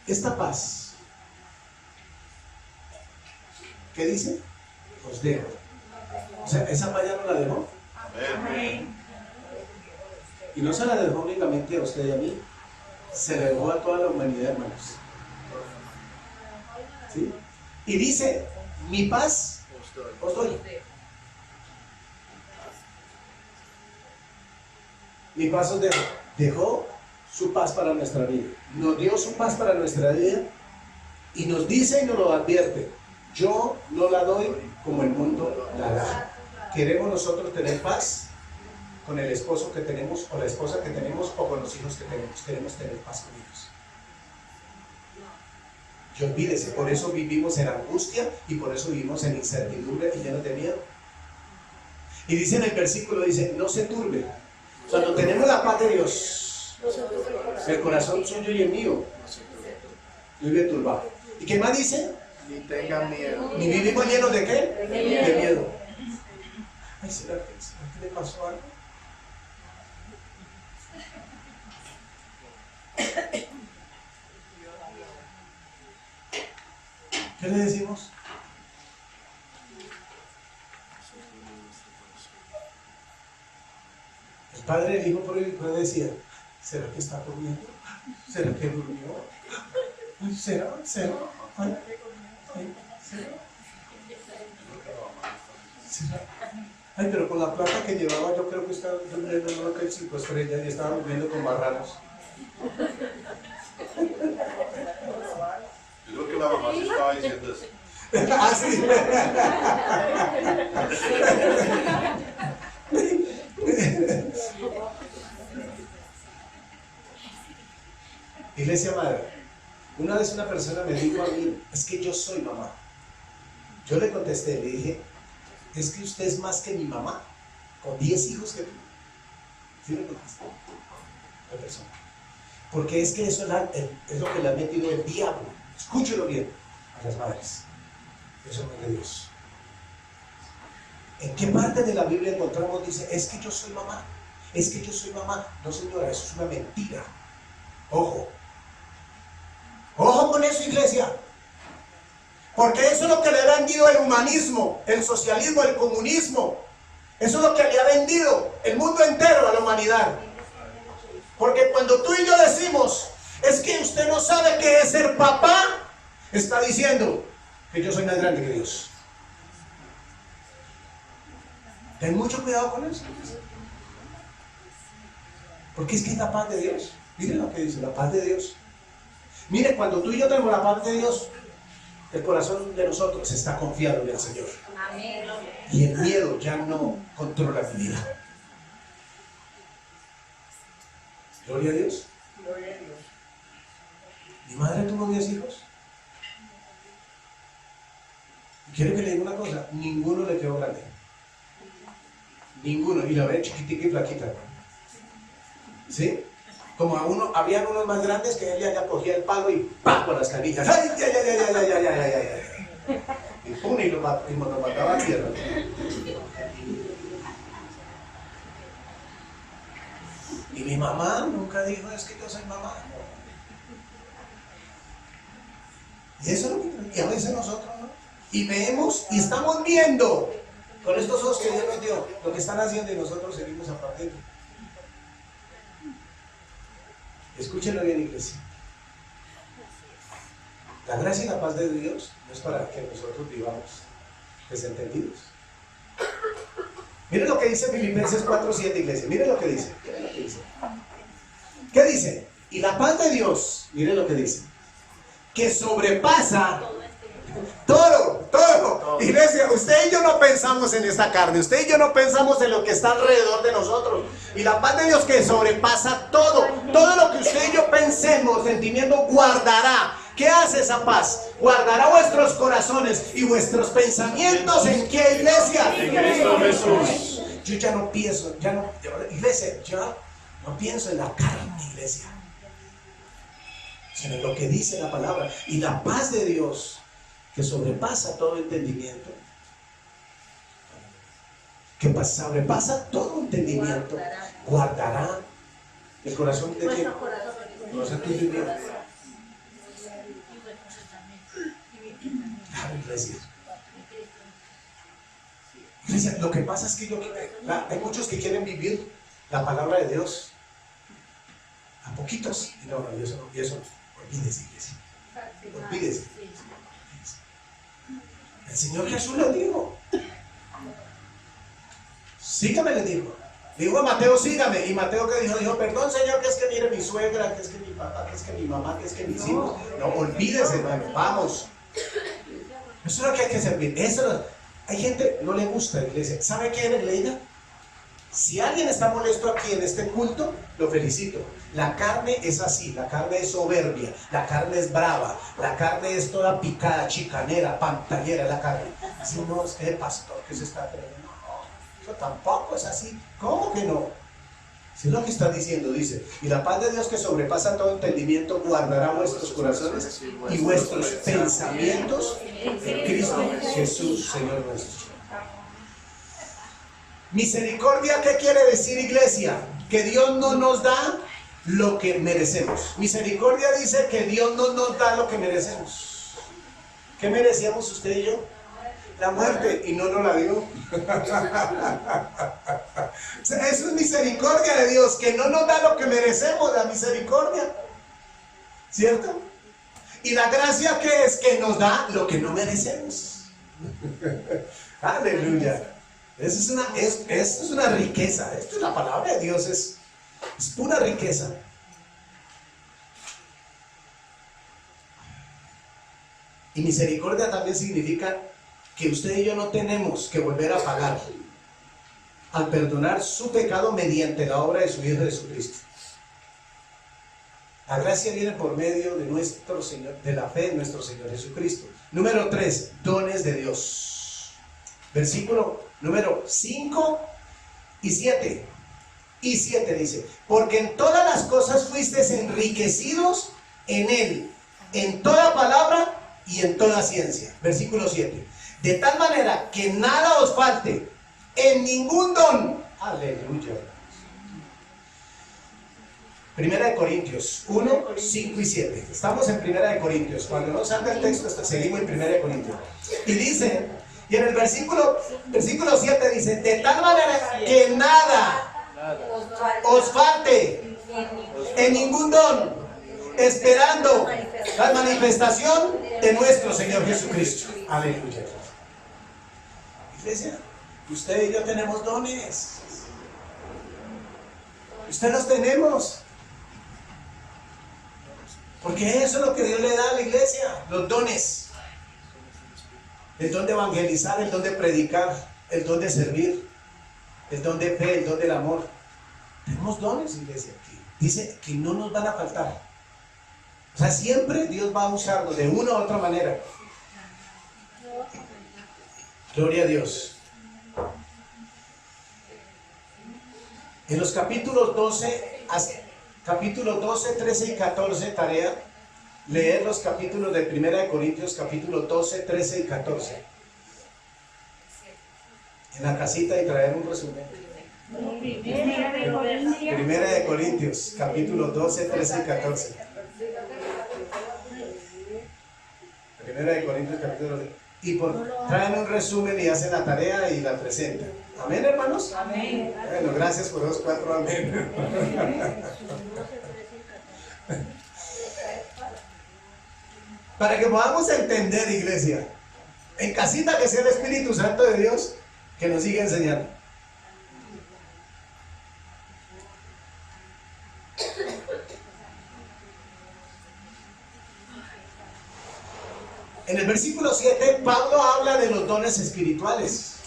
Esta paz, ¿qué dice? Os dejo. O sea, esa paz ya no la dejó.
Amén.
Y no se la dejó únicamente a usted y a mí, se la dejó a toda la humanidad, hermanos. ¿Sí? Y dice, mi paz os doy. Mi paz os dejo. Dejó su paz para nuestra vida. Nos dio su paz para nuestra vida y nos dice y nos lo advierte. Yo no la doy como el mundo la da. ¿Queremos nosotros tener paz con el esposo que tenemos o la esposa que tenemos o con los hijos que tenemos. Queremos tener paz con ellos. Y olvídese, por eso vivimos en angustia y por eso vivimos en incertidumbre y llenos de miedo. Y dice en el versículo, dice, no se turbe. Cuando tenemos la paz de Dios, el corazón suyo y el mío vive turbado. ¿Y qué más dice?
Ni tengan miedo.
¿Ni vivimos llenos de qué? De miedo. Ay, ¿será que le pasó algo? ¿Qué le decimos? El padre, el hijo por el hijo decía, ¿será que está durmiendo? ¿Será que durmió? Ay, ¿será? ¿Será? Ay, ay, ¿será? ¿Será? Ay, pero con la plata que llevaba yo creo que estaba durmiendo en un hotel 5 estrellas y estaba durmiendo con marranos.
Yo creo que la mamá se estaba diciendo eso.
Ah, sí. Iglesia madre, una vez una persona me dijo a mí, es que yo soy mamá. Yo le contesté, le dije, es que usted es más que mi mamá, con 10 hijos que tú. ¿Sí le contesté? La persona. Porque es que eso es lo que le ha metido el diablo. Escúchelo bien a las madres. Eso no es de Dios. ¿En qué parte de la Biblia encontramos? Dice, es que yo soy mamá. Es que yo soy mamá. No, señora, eso es una mentira. Ojo. Ojo con eso, iglesia. Porque eso es lo que le ha vendido el humanismo, el socialismo, el comunismo. Eso es lo que le ha vendido el mundo entero a la humanidad. Porque cuando tú y yo decimos, es que usted no sabe qué es ser papá, está diciendo que yo soy más grande que Dios. Ten mucho cuidado con eso. Porque es que es la paz de Dios. Miren lo que dice, la paz de Dios. Mire, cuando tú y yo tenemos la paz de Dios, el corazón de nosotros está confiado en el Señor.
Amén.
Y el miedo ya no controla mi vida. Gloria a Dios.
Gloria a Dios.
Mi madre tuvo 10 hijos. Y quiero que le diga una cosa, ninguno le quedó grande. Ninguno. Y la ve chiquitica y flaquita. ¿Sí? Como habían unos más grandes que ella ya cogía el palo y ¡pam! Con las canillas. ¡Ay, ay, ay, ay, ay, ay, ay, ay, ay! Y pum, y lo mataba a tierra. Y mi mamá nunca dijo, es que yo soy mamá. Y eso es lo que, y a veces nosotros, ¿no? Y vemos y estamos viendo con estos ojos que Dios nos dio lo que están haciendo y nosotros seguimos aprendiendo. Escúchenlo bien, iglesia. La gracia y la paz de Dios no es para que nosotros vivamos desentendidos. Miren lo que dice Filipenses 4:7, iglesia. Miren lo que dice. Miren lo que dice. ¿Qué dice? Y la paz de Dios, miren lo que dice, que sobrepasa todo. Iglesia, usted y yo no pensamos en esta carne, usted y yo no pensamos en lo que está alrededor de nosotros. Y la paz de Dios que sobrepasa todo lo que usted y yo pensemos, sentimiento, guardará. ¿Qué hace esa paz? Guardará vuestros corazones y vuestros pensamientos. ¿En qué, iglesia?
En Cristo Jesús.
Yo ya no pienso, iglesia, yo no pienso en la carne, iglesia, sino en lo que dice la palabra. Y la paz de Dios, que sobrepasa todo entendimiento, que sobrepasa todo entendimiento, guardará el corazón de quien, el corazón tuyo y mío. Claro, iglesia. Iglesia, lo que pasa es que hay muchos que quieren vivir la palabra de Dios a poquitos. Y no, y eso, olvídese, iglesia. Olvídese. El Señor Jesús le dijo, sígame, le dijo. Dijo a Mateo, sígame. Y Mateo, ¿qué dijo? Dijo, perdón, Señor, que es que mire mi suegra, que es que mi papá, que es que mi mamá, que es que mis hijos. No, olvídese, hermano, vamos. Eso es lo que hay que servir. Hay gente, no le gusta la iglesia. ¿Sabe qué, Leida? Si alguien está molesto aquí en este culto, lo felicito. La carne es así, la carne es soberbia, la carne es brava, la carne es toda picada, chicanera, pantallera, la carne. Si no, es que pastor, que se está creyendo. No, eso tampoco es así. ¿Cómo que no? Si es lo que está diciendo, dice, y la paz de Dios que sobrepasa todo entendimiento guardará vuestros corazones y vuestros pensamientos en Cristo Jesús, Señor nuestro. Misericordia, ¿qué quiere decir, iglesia? Que Dios no nos da lo que merecemos. Misericordia dice que Dios no nos da lo que merecemos. ¿Qué merecíamos usted y yo? La muerte, y no nos la dio. O sea, eso es misericordia de Dios, que no nos da lo que merecemos, la misericordia. ¿Cierto? Y la gracia, ¿qué es? Que nos da lo que no merecemos. Aleluya. Eso es una riqueza. Esto es la palabra de Dios, es pura riqueza. Y misericordia también significa que usted y yo no tenemos que volver a pagar al perdonar su pecado mediante la obra de su Hijo Jesucristo. La gracia viene por medio de nuestro Señor, de la fe en nuestro Señor Jesucristo. Número 3, dones de Dios. Versículo número 5 y 7. Y 7 dice, porque en todas las cosas fuisteis enriquecidos en Él, en toda palabra y en toda ciencia. Versículo 7. De tal manera que nada os falte en ningún don. Aleluya. Primera de Corintios 1, 5 y 7. Estamos en Primera de Corintios. Cuando no salga el texto, seguimos en Primera de Corintios. Y dice, y en el versículo 7 dice, de tal manera que nada os falte en ningún don, esperando la manifestación de nuestro Señor Jesucristo. Aleluya. Iglesia, usted y yo tenemos dones. Usted los tenemos. Porque eso es lo que Dios le da a la iglesia, los dones. El don de evangelizar, el don de predicar, el don de servir, el don de fe, el don del amor. Tenemos dones, iglesia. Dice que no nos van a faltar. O sea, siempre Dios va a usarnos de una u otra manera. Gloria a Dios. En los capítulos 12, 13 y 14, tarea, leer los capítulos de Primera de Corintios, capítulos 12, 13 y 14. En la casita y traer un resumen. Primera de Corintios, capítulos 12, 13 y 14. Primera de Corintios, capítulo 12. Y traen un resumen y hacen la tarea y la presentan. ¿Amén, hermanos?
Amén.
Bueno, gracias por los 4 amén. Para que podamos entender, iglesia, en casita, que sea el Espíritu Santo de Dios que nos siga enseñando. En el versículo 7, Pablo habla de los dones espirituales.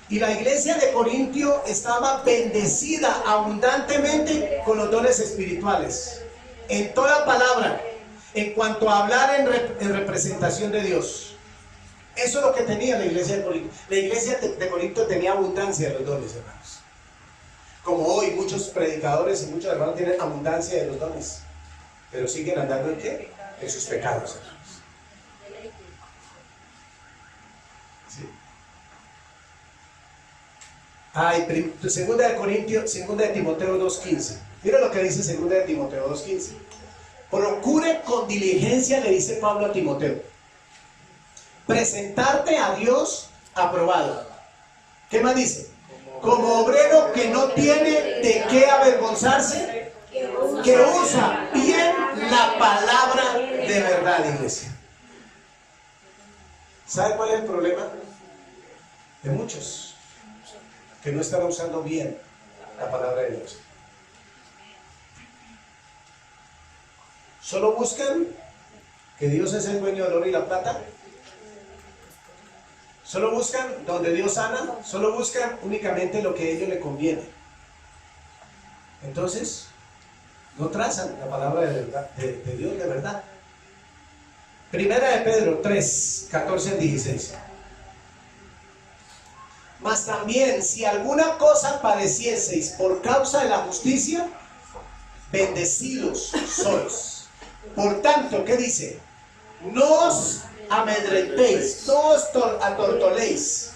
Y la iglesia de Corintio estaba bendecida abundantemente con los dones espirituales. En toda palabra, en cuanto a hablar en representación de Dios. Eso es lo que tenía la iglesia de Corinto. La iglesia de Corinto tenía abundancia de los dones, hermanos. Como hoy muchos predicadores y muchos hermanos tienen abundancia de los dones. Pero siguen andando en qué? En sus pecados, hermanos. Segunda de Timoteo 2:15. Mira lo que dice segunda de Timoteo 2:15. Procure con diligencia, le dice Pablo a Timoteo, presentarte a Dios aprobado. ¿Qué más dice? Como obrero que no tiene de qué avergonzarse, que usa bien la palabra de verdad, iglesia. ¿Sabe cuál es el problema? De muchos que no están usando bien la palabra de Dios. Solo buscan que Dios es el dueño del oro y la plata. Solo buscan donde Dios sana. Solo buscan únicamente lo que a ellos les conviene. Entonces, no trazan la palabra de, verdad, de Dios de verdad. Primera de Pedro 3, 14 al 16. Mas también, si alguna cosa padecieseis por causa de la justicia, bendecidos sois. Por tanto, ¿qué dice? No os amedrentéis, no os atortoléis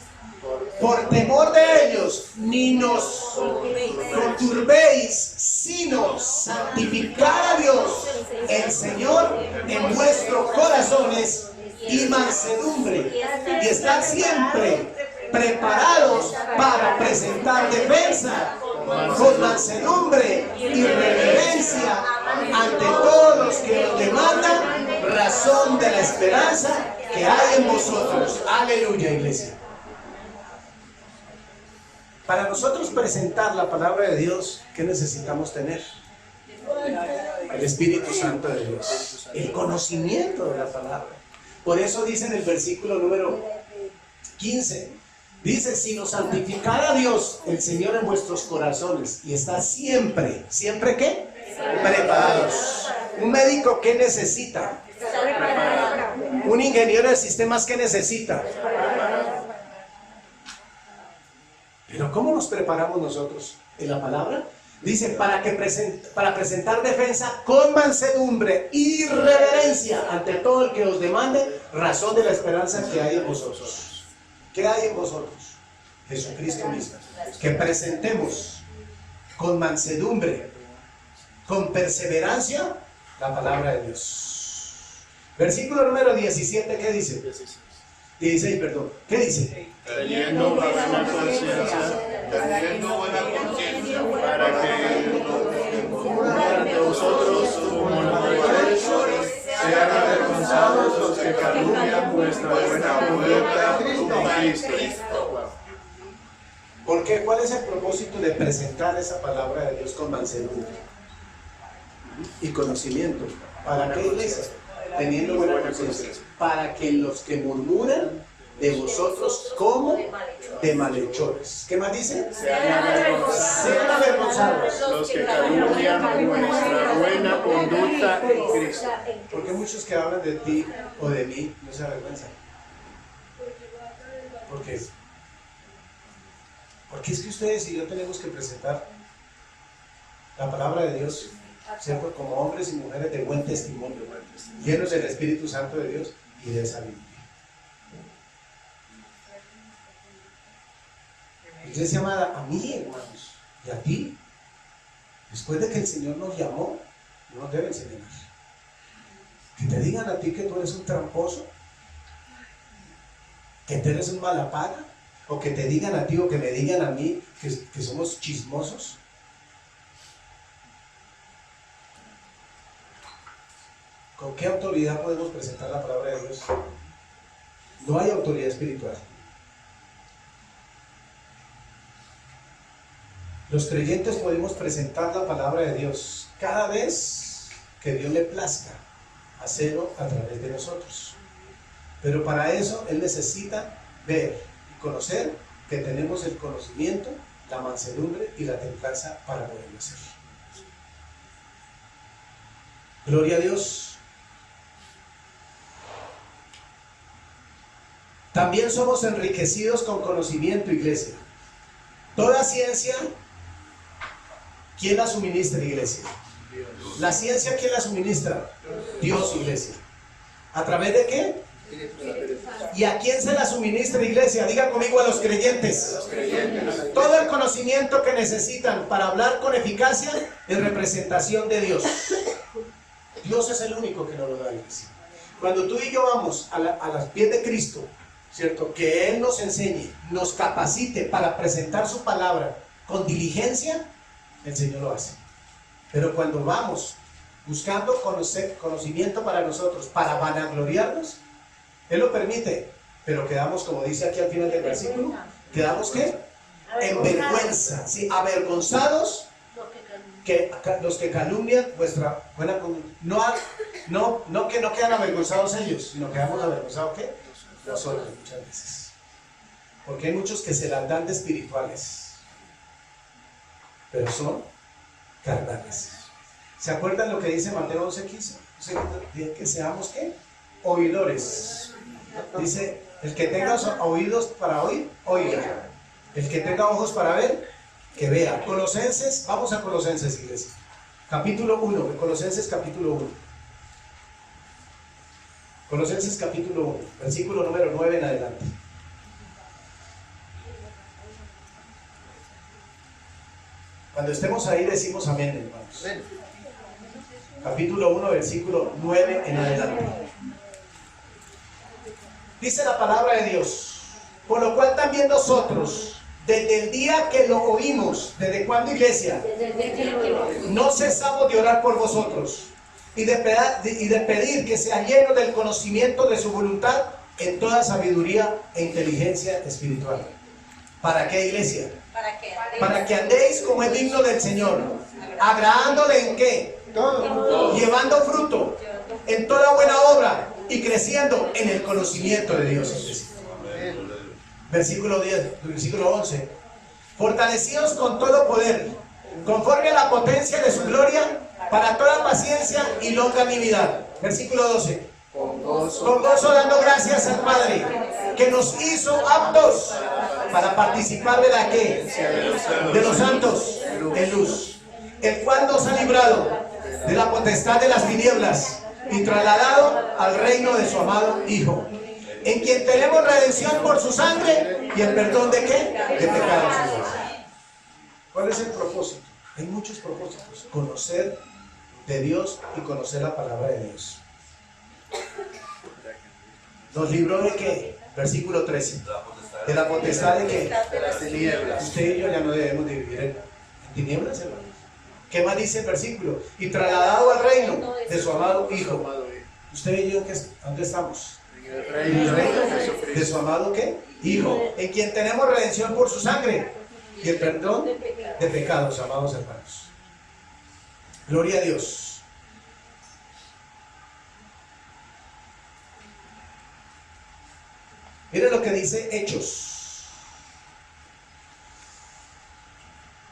por temor de ellos, ni nos conturbéis, sino santificar a Dios, el Señor, en vuestros corazones y mansedumbre, y estar siempre preparados para presentar defensa con mansedumbre y reverencia ante todos los que os demandan razón de la esperanza que hay en vosotros. Aleluya, iglesia. Para nosotros presentar la palabra de Dios, ¿qué necesitamos tener? El Espíritu Santo de Dios, el conocimiento de la palabra. Por eso dice en el versículo número 15, dice, sino santificar a Dios, el Señor, en vuestros corazones, y estar siempre, ¿siempre qué? Preparados. Un médico, ¿qué necesita? Un ingeniero de sistemas, ¿qué necesita? Pero ¿cómo nos preparamos nosotros en la palabra? Dice, para presentar defensa con mansedumbre y reverencia ante todo el que os demande razón de la esperanza que hay en vosotros. ¿Qué hay en vosotros? Jesucristo mismo. Que presentemos con mansedumbre, con perseverancia, la palabra de Dios. Versículo número 17, ¿qué dice? 16, perdón. ¿Qué dice?
Teniendo buena conciencia, para que de vosotros como malhechores sean avergonzados los que calumnian vuestra buena conducta en Cristo.
¿Por qué? ¿Cuál es el propósito de presentar esa palabra de Dios con mansedumbre y conocimiento? ¿Para qué, iglesia? Teniendo buena conciencia. Para que los que murmuran de vosotros como de malhechores. ¿Qué más dice? Sean avergonzados
Los que calumnian nuestra buena conducta en Cristo.
Porque muchos que hablan de ti o de mí no se avergüenzan. ¿Por qué? Porque es que ustedes y yo tenemos que presentar la palabra de Dios, ¿cierto? Como hombres y mujeres de buen testimonio, llenos del Espíritu Santo de Dios y de sabiduría. Iglesia amada, a mí, hermanos, y a ti, después de que el Señor nos llamó, no nos deben señalar. Que te digan a ti que tú eres un tramposo, que tú eres un mala paga, o que te digan a ti o que me digan a mí que somos chismosos. ¿Con qué autoridad podemos presentar la palabra de Dios? No hay autoridad espiritual. Los creyentes podemos presentar la palabra de Dios cada vez que Dios le plazca hacerlo a través de nosotros. Pero para eso Él necesita ver y conocer que tenemos el conocimiento, la mansedumbre y la templanza para poderlo hacer. Gloria a Dios. También somos enriquecidos con conocimiento, iglesia. Toda ciencia, ¿quién la suministra, iglesia? La ciencia, ¿quién la suministra? Dios, iglesia. ¿A través de qué? ¿Y a quién se la suministra, iglesia? Diga conmigo, a los creyentes. Todo el conocimiento que necesitan para hablar con eficacia es representación de Dios. Dios es el único que nos lo da, iglesia. Cuando tú y yo vamos a los pies de Cristo, ¿cierto? Que Él nos enseñe, nos capacite para presentar su palabra con diligencia, el Señor lo hace. Pero cuando vamos buscando conocimiento para nosotros, para vanagloriarnos, Él lo permite, pero quedamos, como dice aquí al final del versículo, quedamos ¿qué? En vergüenza, ¿sí? Avergonzados, que los que calumnian vuestra buena conducta. No que no quedan avergonzados ellos, sino que quedamos avergonzados ¿qué? Nosotros muchas veces. Porque hay muchos que se las dan de espirituales, pero son carnales. ¿Se acuerdan lo que dice Mateo 11:15? Que seamos ¿qué? Oidores. Dice, el que tenga oídos para oír, oiga. El que tenga ojos para ver, que vea. Colosenses, vamos a Colosenses, iglesia. Capítulo 1, Colosenses capítulo 1. Colosenses capítulo 1, versículo número 9 en adelante. Cuando estemos ahí decimos amén, hermanos. Capítulo 1, versículo 9 en adelante. Dice la palabra de Dios: por lo cual también nosotros, desde el día que lo oímos, ¿desde cuándo, iglesia? No cesamos de orar por vosotros y de pedir que sea lleno del conocimiento de su voluntad en toda sabiduría e inteligencia espiritual. ¿Para qué, iglesia? Para que andéis como es digno del Señor, agradándole en qué, llevando fruto en toda buena obra y creciendo en el conocimiento de Dios. Versículo 10, versículo 11. Fortalecidos con todo poder, conforme a la potencia de su gloria, para toda paciencia y longanimidad. Versículo 12. Con gozo dando gracias al Padre, que nos hizo aptos para participar de la que, de los santos en luz, el cual nos ha librado de la potestad de las tinieblas y trasladado al reino de su amado Hijo, en quien tenemos redención por su sangre y el perdón de qué, de pecados. ¿Cuál es el propósito? Hay muchos propósitos: conocer de Dios y conocer la palabra de Dios. Nos libró de qué, versículo 13, de la potestad de qué, de las tinieblas. Usted y yo ya no debemos de vivir en tinieblas, hermanos. ¿Qué más dice el versículo? Y trasladado al reino de su amado Hijo. Usted y yo, ¿dónde estamos? En el reino de su amado ¿qué? Hijo, en quien tenemos redención por su sangre y el perdón de pecados, amados hermanos. Gloria a Dios. Mire lo que dice Hechos.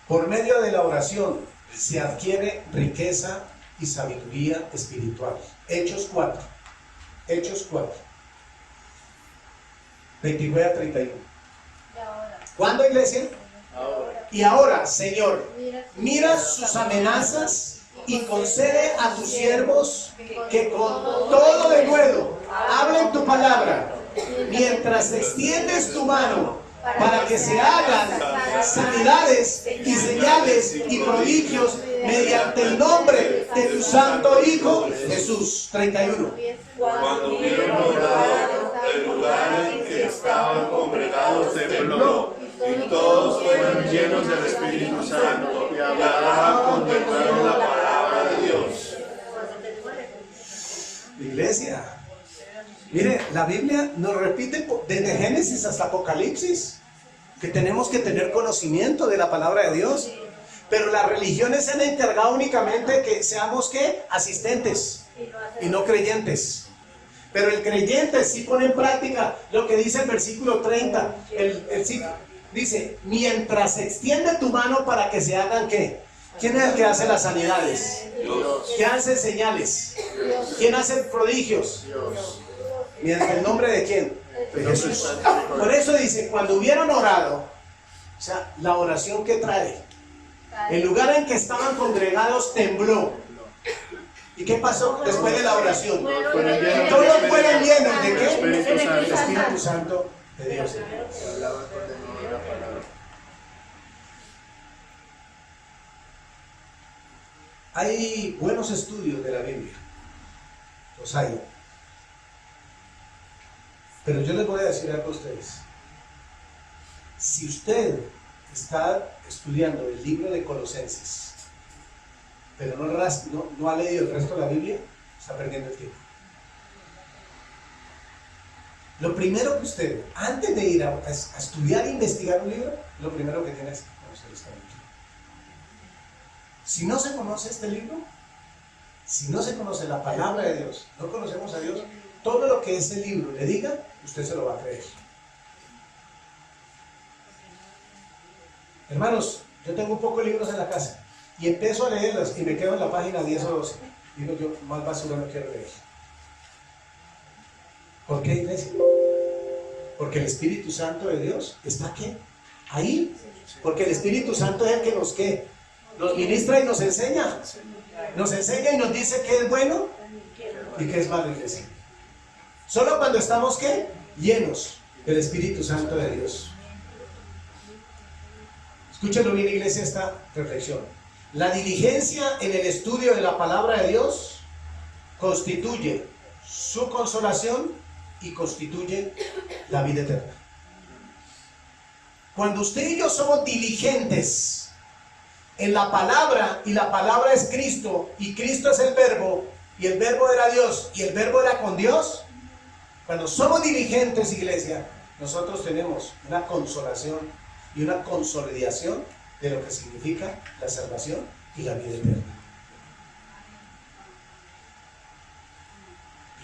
Por medio de la oración se adquiere riqueza y sabiduría espiritual. Hechos 4. Hechos 4. 29 a 31. ¿Cuándo, iglesia? Ahora. Y ahora, Señor, mira sus amenazas y concede a tus siervos que con todo denuedo hablen tu palabra, mientras extiendes tu mano para que se hagan sanidades y señales y prodigios mediante el nombre de tu santo Hijo Jesús. 31.
Cuando hubieron orado, el lugar en que estaban congregados tembló, y todos fueron llenos del Espíritu Santo y hablaban contemplando la palabra de Dios.
Iglesia, mire, la Biblia nos repite desde Génesis hasta Apocalipsis que tenemos que tener conocimiento de la palabra de Dios, pero las religiones se han encargado únicamente que seamos ¿qué? Asistentes y no creyentes. Pero el creyente sí pone en práctica lo que dice el versículo 30. Dice, mientras extiende tu mano para que se hagan ¿qué? ¿Quién es el que hace las sanidades?
Dios.
¿Quién hace señales? ¿Quién hace prodigios? ¿Mediante el nombre de quién? De Jesús. Por eso dice, cuando hubieron orado, o sea, la oración que trae, el lugar en que estaban congregados tembló. ¿Y qué pasó después de la oración? Todos fueron llenos de qué? El Espíritu Santo de Dios. Hay buenos estudios de la Biblia, los hay. Pero yo les voy a decir algo a ustedes. Si usted está estudiando el libro de Colosenses, pero no ha leído el resto de la Biblia, está perdiendo el tiempo. Lo primero que usted, antes de ir a estudiar e investigar un libro, lo primero que tiene es conocer esta Biblia. Si no se conoce este libro, si no se conoce la palabra de Dios, no conocemos a Dios, todo lo que ese libro le diga, usted se lo va a creer. Hermanos, yo tengo un poco de libros en la casa Y empiezo a leerlas y me quedo en la página 10 o 12. Digo yo, más basura no quiero leer. ¿Por qué, iglesia? Porque el Espíritu Santo de Dios está aquí, ahí. Porque el Espíritu Santo es el que nos, ¿qué? Nos ministra y nos enseña. Nos enseña y nos dice qué es bueno y qué es malo, iglesia. Solo cuando estamos, ¿qué? Llenos del Espíritu Santo de Dios. Escúchenlo bien, iglesia, esta reflexión. La diligencia en el estudio de la palabra de Dios constituye su consolación y constituye la vida eterna. Cuando usted y yo somos diligentes en la palabra, y la palabra es Cristo, y Cristo es el verbo, y el verbo era Dios, y el verbo era con Dios, cuando somos diligentes, iglesia, nosotros tenemos una consolación y una consolidación de lo que significa la salvación y la vida eterna.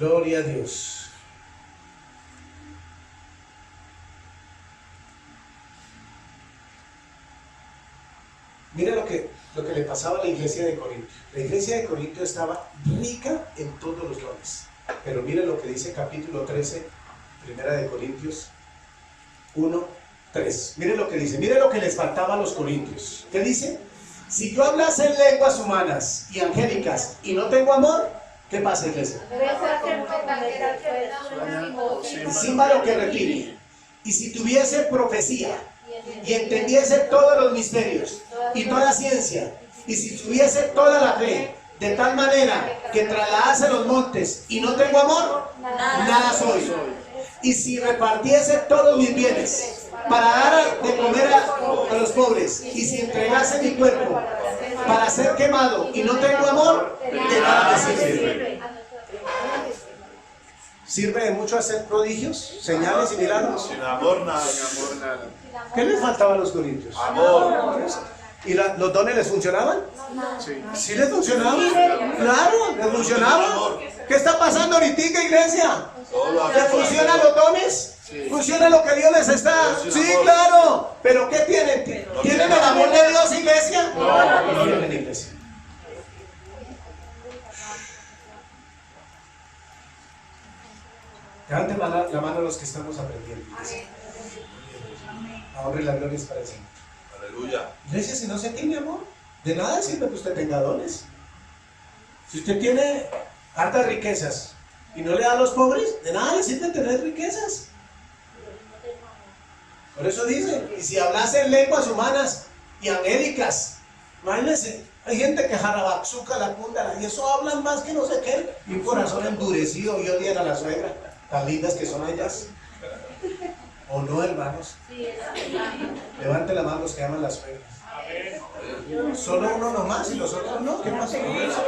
Gloria a Dios. Mira lo que le pasaba a la iglesia de Corintio. La iglesia de Corintio estaba rica en todos los dones. Pero mire lo que dice capítulo 13, primera de Corintios 1, 3. Mire lo que dice, mire lo que les faltaba a los corintios. ¿Qué dice? Si yo hablase en lenguas humanas y angélicas y no tengo amor, ¿qué pasa, iglesia? Címbalo que repite. Y si tuviese profecía y entendiese todos los misterios y toda ciencia, y si tuviese toda la fe, de tal manera que trasladase los montes y no tengo amor, nada soy. Y si repartiese todos mis bienes para dar de comer a los pobres, y si entregase mi cuerpo para ser quemado y no tengo amor, de nada me sirve. ¿Sirve de mucho hacer prodigios, señales y milagros?
Sin amor nada.
¿Qué les faltaba a los corintios?
Amor.
¿Y los dones les funcionaban?
Sí.
¿Sí les funcionaban? Claro, les funcionaban. ¿Qué está pasando ahorita, iglesia? ¿Les funcionan los dones? ¿Funciona lo que Dios les está? Sí, claro. ¿Pero qué tienen? ¿Tienen el amor de Dios, iglesia? No tienen, iglesia. Levanten la mano a los que estamos aprendiendo, iglesia. Ahora la gloria es para el Señor.
Aleluya.
Iglesia, si no se tiene amor, de nada sirve que usted tenga dones. Si usted tiene hartas riquezas y no le da a los pobres, de nada le sirve tener riquezas. Por eso dice, y si hablase en lenguas humanas y angélicas, imagínense, hay gente que jarabaxuca la punta, y eso hablan más que no sé qué, y un corazón endurecido y odian a la suegra, tan lindas que son ellas. ¿O no, hermanos? Levante la mano los que aman las suegras. Solo uno nomás y los otros no. ¿Qué pasa con eso?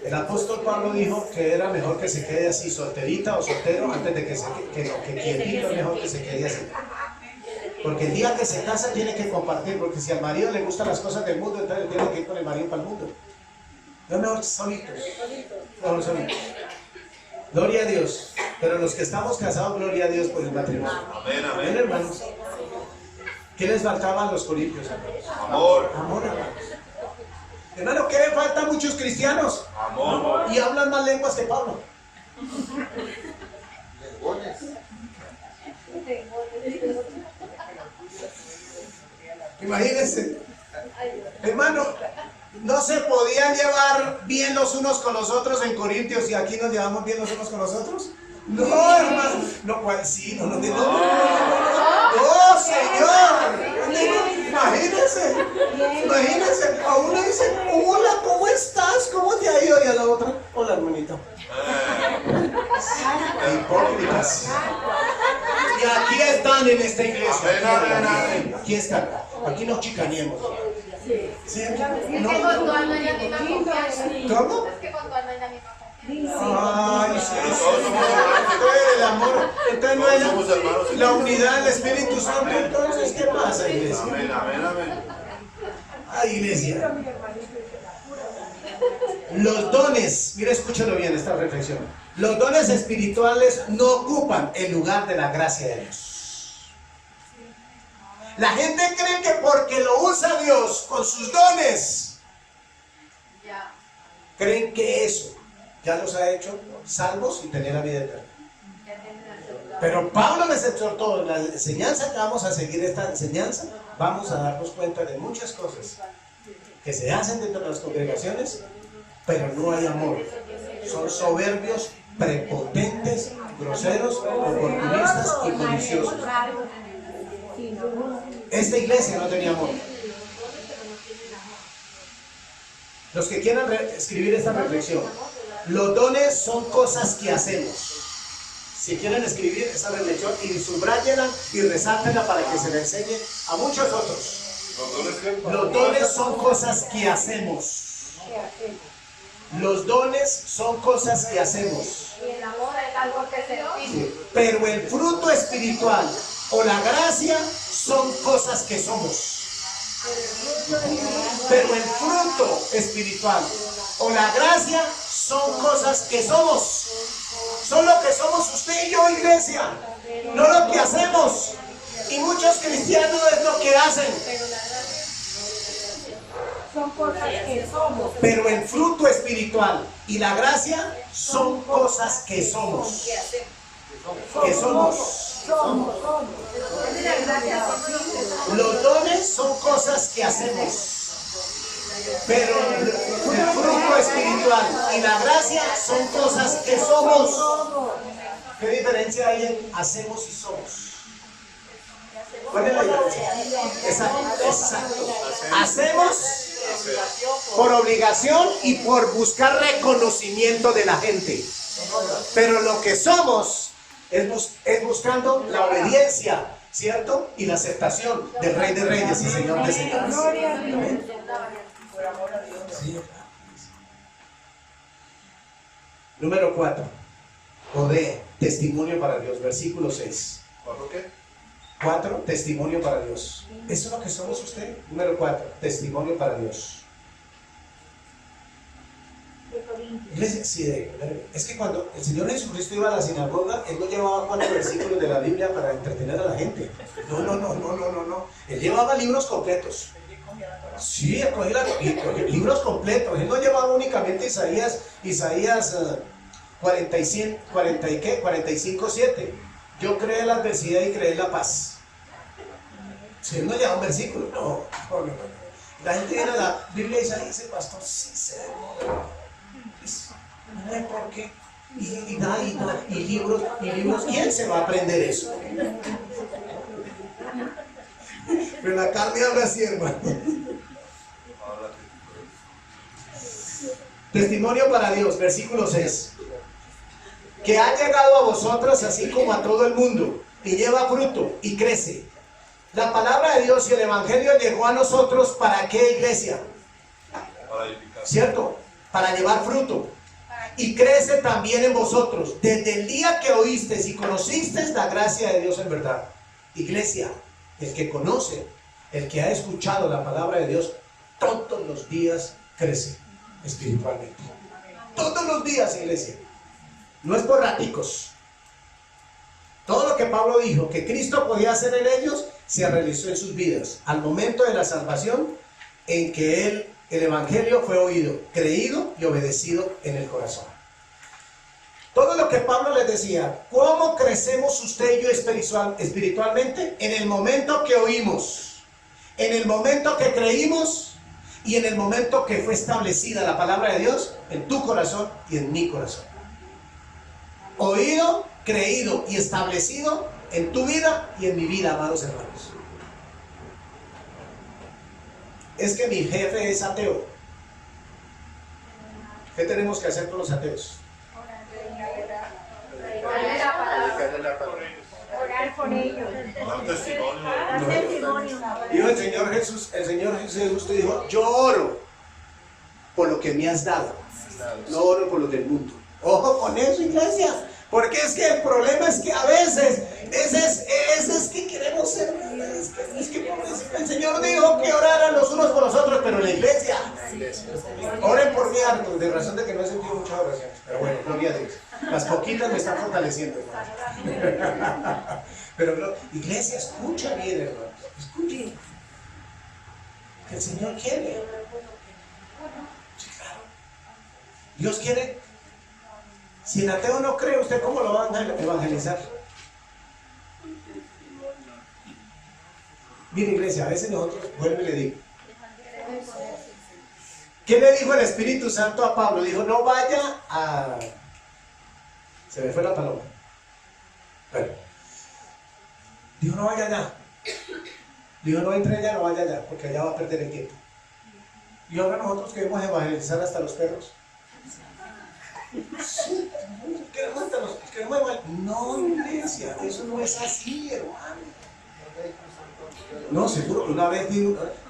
El apóstol Pablo dijo que era mejor que se quede así, solterita o soltero, antes de que quietito, es mejor que se quede así. Porque el día que se casa tiene que compartir, porque si al marido le gustan las cosas del mundo, entonces tiene que ir con el marido para el mundo. No, mejor solitos. Mejor solitos. Gloria a Dios. Pero los que estamos casados, gloria a Dios por el matrimonio.
Amén,
Amén,
amén.
hermanos. ¿Qué les faltaba a los corintios, hermanos?
Amor.
Amor, hermanos. Hermano, ¿qué le falta a muchos cristianos?
Amor.
Y hablan más lenguas que Pablo. Imagínense, hermano, no se podían llevar bien los unos con los otros en Corintios y aquí nos llevamos bien los unos con los otros. No, hermano, no, ¿cuál? Sí, no, Señor. Imagínense, a uno dice, hola, ¿cómo estás? ¿Cómo te ha ido? Y a la otra, hola, hermanito. Hipócritas. Y aquí están en esta iglesia. Aquí están. Aquí nos chicaneemos. ¿Sí? No. ¿Cómo? Ay, sí, el amor. Entonces no hay la unidad del Espíritu Santo. Entonces, ¿qué pasa, iglesia?
Amén, amén, amén.
Ay, iglesia. Los dones, mire, escúchalo bien esta reflexión. Los dones espirituales no ocupan el lugar de la gracia de Dios. La gente cree que porque lo usa Dios con sus dones, creen que eso ya los ha hecho salvos y tener la vida eterna. Pero Pablo les exhortó, en la enseñanza que vamos a seguir, esta enseñanza, vamos a darnos cuenta de muchas cosas que se hacen dentro de las congregaciones, pero no hay amor. Son soberbios, prepotentes, groseros, oportunistas y codiciosos. Esta iglesia no tenía amor. Los que quieran escribir esta reflexión, los dones son cosas que hacemos. Si quieren escribir esa reflexión y subrayenla y resáltenla para que se le enseñe a muchos otros. Los dones son cosas que hacemos. Los dones son cosas que hacemos.
Y el amor es algo que se pide.
Pero el fruto espiritual o la gracia son cosas que somos. Pero el fruto espiritual o la gracia son cosas que somos. Son lo que somos usted y yo, iglesia, no lo que hacemos. Y muchos cristianos es lo que hacen.
Son cosas que somos.
Pero el fruto espiritual y la gracia son cosas que somos. Que somos. Los dones son cosas que hacemos. Pero el fruto espiritual y la gracia son cosas que somos. ¿Qué diferencia hay en hacemos y somos? ¿Cuál es la diferencia? Exacto. Hacemos por obligación y por buscar reconocimiento de la gente. Pero lo que somos es buscando la obediencia, ¿cierto? Y la aceptación del Rey de Reyes y Señor de Señores. Amén. Sí. Número 4. O D, testimonio para Dios, versículo 6.
¿Cuándo qué?
4, testimonio para Dios. Eso es lo que somos usted. Número 4, testimonio para Dios. Iglesia, sí, es que cuando el Señor Jesucristo iba a la sinagoga, Él no llevaba 4 versículos de la Biblia para entretener a la gente. No. Él llevaba libros completos. Sí, cogía libros completos. Él no llevaba únicamente Isaías 45:7. Yo creé la adversidad y creé la paz. Si él no lleva un versículo, no. La gente viene a la Biblia y dice, pastor, sí se demora. No sé por qué. Y libros. ¿Quién se va a aprender eso? Pero la carne habla así, hermano. Testimonio para Dios, versículo 6. Que ha llegado a vosotros así como a todo el mundo, y lleva fruto y crece. La palabra de Dios y el Evangelio llegó a nosotros ¿para qué, iglesia? ¿Cierto? Para llevar fruto. Y crece también en vosotros, desde el día que oísteis y conocisteis la gracia de Dios en verdad. Iglesia, el que conoce, el que ha escuchado la palabra de Dios, todos los días crece espiritualmente. Todos los días, iglesia. No es por raticos. Todo lo que Pablo dijo que Cristo podía hacer en ellos, se realizó en sus vidas. Al momento de la salvación, en que el Evangelio fue oído, creído y obedecido en el corazón. Todo lo que Pablo les decía, ¿cómo crecemos usted y yo espiritualmente? En el momento que oímos, en el momento que creímos y en el momento que fue establecida la palabra de Dios en tu corazón y en mi corazón. Oído, creído y establecido en tu vida y en mi vida, amados hermanos. Es que mi jefe es ateo. ¿Qué tenemos que hacer con los ateos?
Orar por ellos.
Dar testimonio.
Dijo el Señor Jesús te dijo, yo oro por lo que me has dado, no oro por lo del mundo. Ojo con eso, iglesia, porque es que el problema es que a veces es que queremos ser, es que el Señor dijo que oraran los unos por los otros, pero la iglesia, oren por mí harto, de razón de que no he sentido mucha oración. Pero bueno, gloria a Dios. Las poquitas me están fortaleciendo, hermano. Pero iglesia, escucha bien, hermano. Escuchen. Que el Señor quiere. Sí, claro. Dios quiere. Si el ateo no cree, ¿usted cómo lo va a evangelizar? Mire, iglesia, a veces nosotros, vuelvo y le digo. ¿Qué le dijo el Espíritu Santo a Pablo? Dijo, no vaya a... Se me fue la paloma. Bueno. Dijo, no vaya allá. Dijo, no entre allá, no vaya allá, porque allá va a perder el tiempo. Y ahora nosotros queremos evangelizar hasta los perros. Sí, queremos hasta los... Queremos evangelizar. No, iglesia, eso no es así, hermano. No, seguro, una vez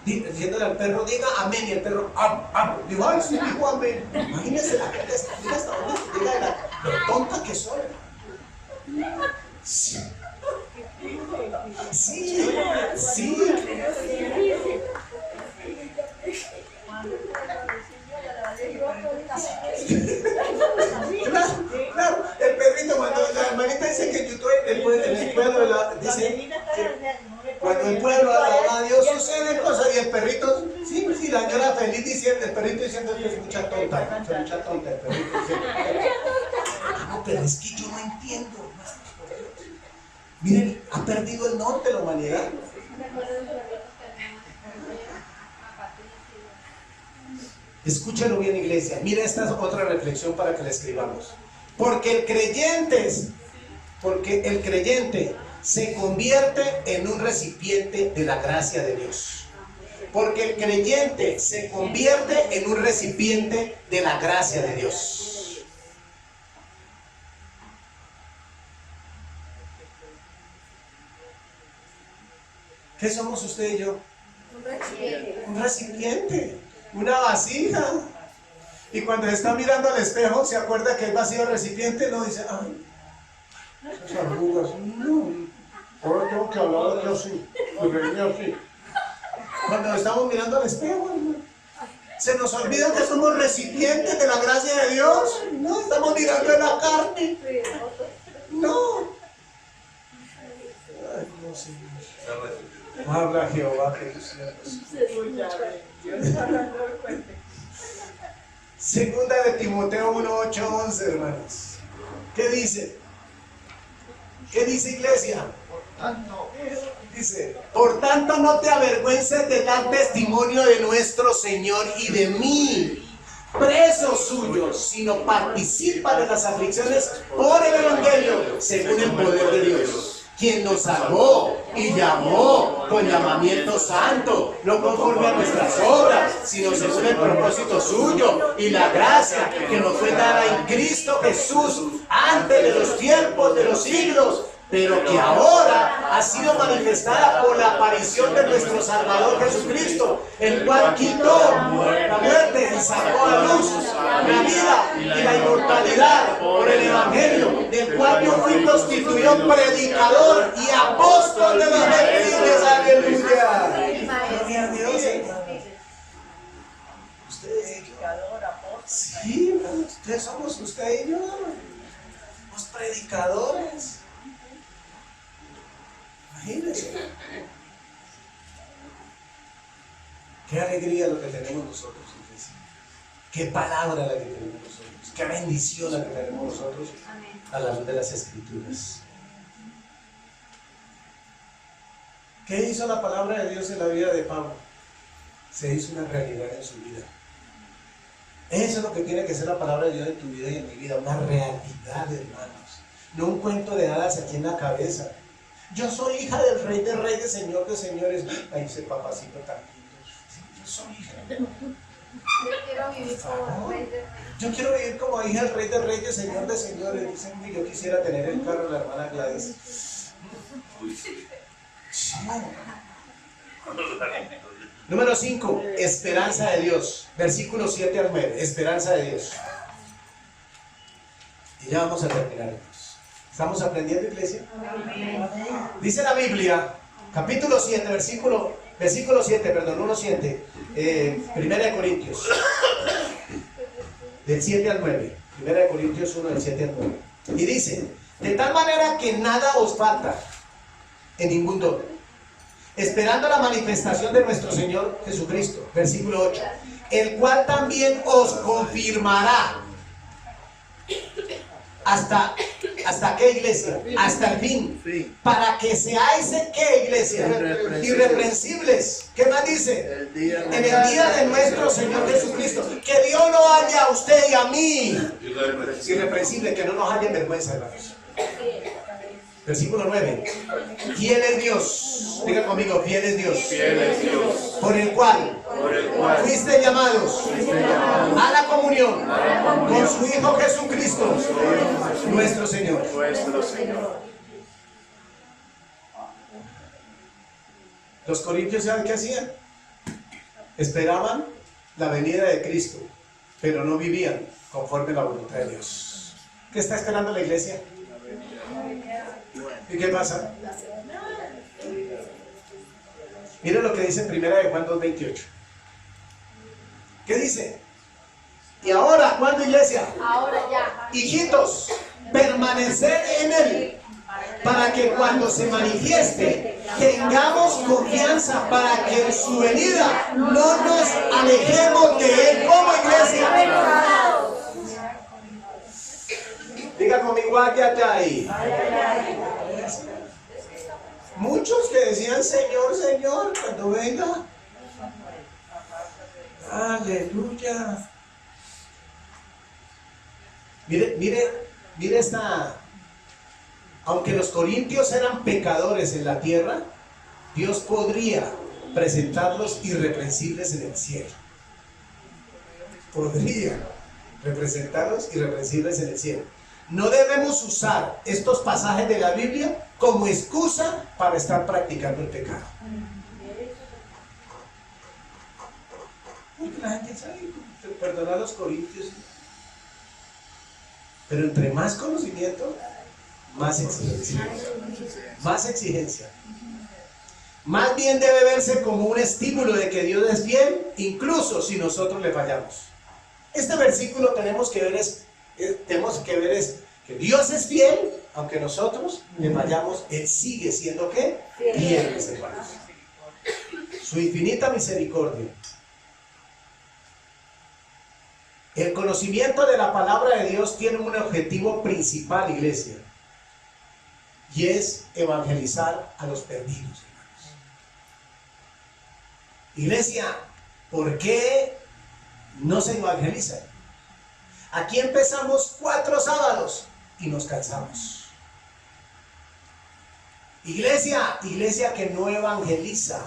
diciéndole al perro, diga amén, y el perro, digo, ay, sí, dijo amén. Imagínense la gente, diga hasta dónde llega lo tonta que soy. Sí. Sí, sí. Claro, el perrito, cuando la hermanita dice que en YouTube, en el pueblo, dice que cuando el pueblo alaba a Dios suceden cosas y el perrito, sí, la señora feliz diciendo, el perrito diciendo que es mucha tonta, el perrito diciendo, no, pero es que yo no entiendo, hermano. Miren, ha perdido el norte la humanidad. Escúchalo bien, iglesia. Mira, esta es otra reflexión para que la escribamos. Porque el creyente se convierte en un recipiente de la gracia de Dios. Porque el creyente se convierte en un recipiente de la gracia de Dios. ¿Qué somos usted y yo? Un recipiente, una vasija. Y cuando está mirando al espejo, se acuerda que es vacío el recipiente, no dice, ay, esas arrugas, no, ahora tengo que hablar de así, así. Cuando estamos mirando al espejo, hermano, se nos olvida que somos recipientes de la gracia de Dios. No, estamos mirando en la carne. No. Ay, no, Señor. Habla Jehová que tus siervos. Segunda de Timoteo 1:8-11, hermanos. ¿Qué dice? ¿Qué dice, iglesia? Dice, por tanto no te avergüences de dar testimonio de nuestro Señor y de mí, preso suyo, sino participa de las aflicciones por el Evangelio, según el poder de Dios, quien nos salvó y llamó con llamamiento santo, no conforme a nuestras obras, sino según el propósito suyo y la gracia que nos fue dada en Cristo Jesús antes de los tiempos de los siglos, pero que ahora ha sido manifestada por la aparición de nuestro Salvador Jesucristo, el cual quitó la muerte y sacó a luz la vida y la inmortalidad por el Evangelio, del cual yo fui constituido predicador y apóstol de los gentiles. Aleluya. Gloria a Dios, hermano. Ustedes y yo. Sí, ustedes somos, usted y yo. Somos predicadores. Imagínense. Qué alegría lo que tenemos nosotros, iglesia. Qué palabra la que tenemos nosotros. Qué bendición la que tenemos nosotros a la luz de las Escrituras. ¿Qué hizo la palabra de Dios en la vida de Pablo? Se hizo una realidad en su vida. Eso es lo que tiene que ser la palabra de Dios en tu vida y en mi vida. Una realidad, hermanos. No un cuento de hadas aquí en la cabeza. Yo soy hija del Rey de Reyes, Señor de Señores. Ay, ese papacito tan lindo. Yo soy hija. Yo quiero vivir como hija del Rey de Reyes, Señor de Señores. Dicen que yo quisiera tener el carro de la hermana Gladys. Sí. Número 5, esperanza de Dios. Versículo 7 al 9. Esperanza de Dios. Y ya vamos a terminar. ¿Estamos aprendiendo, iglesia? Dice la Biblia, capítulo 7, versículo 7, perdón, 1:7, 1 Corintios. del 7 al 9. Primera de Corintios 1, del 7 al 9. Y dice, de tal manera que nada os falta en ningún don, esperando la manifestación de nuestro Señor Jesucristo. Versículo 8. El cual también os confirmará. ¿Hasta qué, iglesia? Hasta el fin. Para que seáis, ¿qué, iglesia? Irreprensibles. ¿Qué más dice? En el día de nuestro Señor Jesucristo. Que Dios lo haya a usted y a mí irreprensible, que no nos haya vergüenza, hermanos. Versículo 9. ¿Quién es Dios? Diga conmigo, ¿quién es Dios?
Fiel es Dios,
Por el cual fuiste llamados a la comunión con su Hijo Jesucristo, nuestro Señor.
Nuestro Señor.
Los corintios, ¿saben qué hacían? Esperaban la venida de Cristo, pero no vivían conforme a la voluntad de Dios. ¿Qué está esperando la iglesia? ¿Y qué pasa? Mira lo que dice en 1 de Juan 2:28. ¿Qué dice? Y ahora, ¿cuándo, iglesia?
Ahora ya.
Hijitos, permanecer en Él, para que cuando se manifieste tengamos confianza, para que en su venida no nos alejemos de Él. ¿Cómo, iglesia? Diga conmigo, ahí. Muchos que decían Señor, Señor, cuando venga. Aleluya. Mire esta. Aunque los corintios eran pecadores en la tierra, Dios podría presentarlos irreprensibles en el cielo. Podría representarlos irreprensibles en el cielo. No debemos usar estos pasajes de la Biblia como excusa para estar practicando el pecado. Porque la gente sabe perdonar a los corintios. Pero entre más conocimiento, más exigencia. Más exigencia. Más bien debe verse como un estímulo de que Dios es fiel, incluso si nosotros le fallamos. Este versículo tenemos que ver es que Dios es fiel, aunque nosotros le fallamos, Él sigue siendo ¿qué? Fiel, mis hermanos. Su infinita misericordia. El conocimiento de la palabra de Dios tiene un objetivo principal, iglesia, y es evangelizar a los perdidos, hermanos. Iglesia, ¿por qué no se evangeliza? Aquí empezamos 4 sábados y nos cansamos. Iglesia que no evangeliza,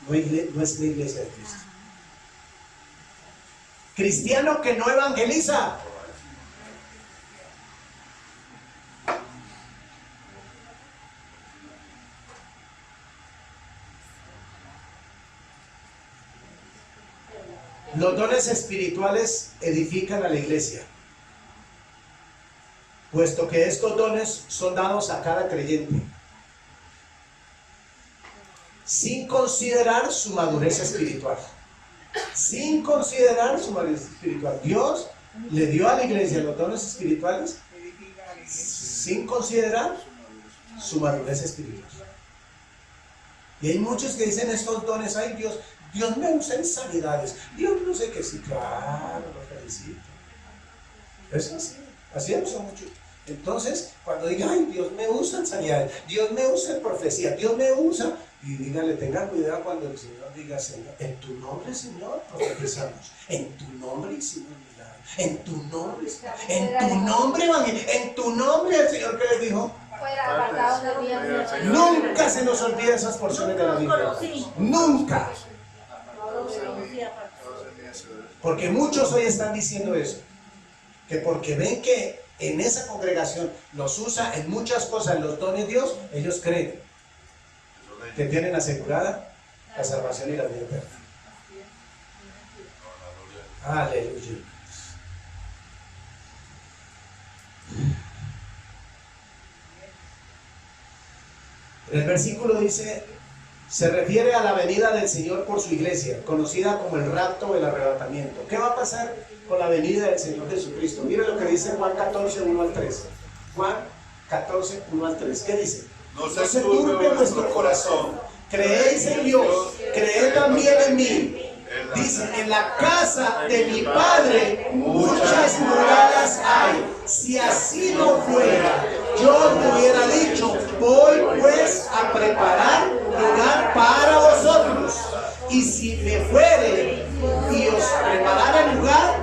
no es la iglesia de Cristo. Cristiano que no evangeliza, los dones espirituales edifican a la iglesia, puesto que estos dones son dados a cada creyente, sin considerar su madurez espiritual. Sin considerar su madurez espiritual. Dios le dio a la iglesia los dones espirituales sin considerar su madurez espiritual. Y hay muchos que dicen estos dones, ay Dios me usa en sanidades, Dios no sé qué, sí, claro, lo felicito. Es así usa mucho. Entonces, cuando diga, ay, Dios me usa en sanidades, Dios me usa en profecía, Dios me usa, y dígale, tenga cuidado cuando el Señor diga, Señor, en tu nombre, Señor, profetizamos, en tu nombre hicimos milagros, en tu nombre, en tu nombre, el Señor que les dijo, nunca se nos olvida esas porciones de la Biblia, nunca. Porque muchos hoy están diciendo eso, que porque ven que en esa congregación los usa en muchas cosas, los dones de Dios, ellos creen que tienen asegurada la salvación y la vida eterna. Aleluya. El versículo dice, se refiere a la venida del Señor por su iglesia, conocida como el rapto o el arrebatamiento. ¿Qué va a pasar con la venida del Señor Jesucristo? Mire lo que dice Juan 14, 1 al 3. Juan 14, 1 al 3. ¿Qué dice?
No se turbe vuestro corazón.
Creéis en Dios, creed también en mí. Dice, en la casa de mi Padre muchas moradas hay. Si así no fuera, yo te hubiera dicho, voy pues a preparar lugar para vosotros. Y si me fuere y os preparare lugar,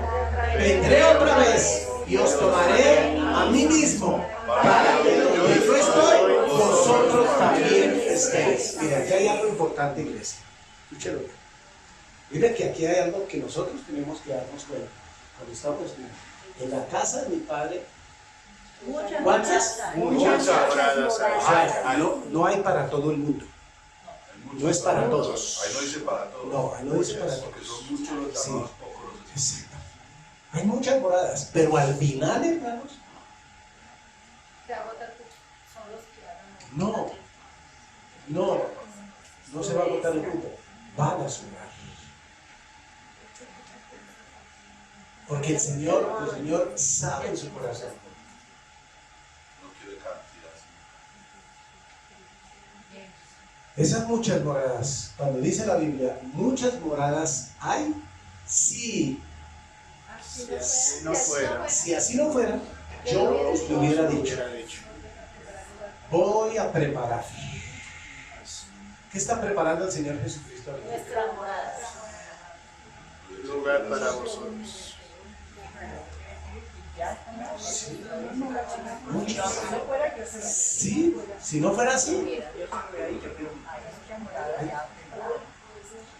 vendré otra vez y os tomaré a mí mismo, para que donde yo estoy, vosotros también estéis. Mira, aquí hay algo importante, iglesia. Escúchelo. Mira que aquí hay algo que nosotros tenemos que darnos cuenta. Cuando estamos en la casa de mi Padre, ¿cuántas?
Muchas moradas hay.
No hay para todo el mundo. No es para todos.
Ahí no dice para todos.
No, ahí no dice para todos.
Porque son muchos los
Sí.
llamados, pocos los designados.
Exacto. Hay muchas moradas, pero al final, hermanos, no se va a agotar el grupo. Van a sobrar. Porque el Señor sabe en su corazón.
No quiere cantidad.
Esas muchas moradas, cuando dice la Biblia, muchas moradas hay, sí.
Si así no fuera,
Si así no fuera, yo os lo hubiera dicho. Voy a preparar. ¿Qué está preparando el Señor Jesucristo?
Nuestras moradas.
lugar para vosotros.
Sí, si no fuera así.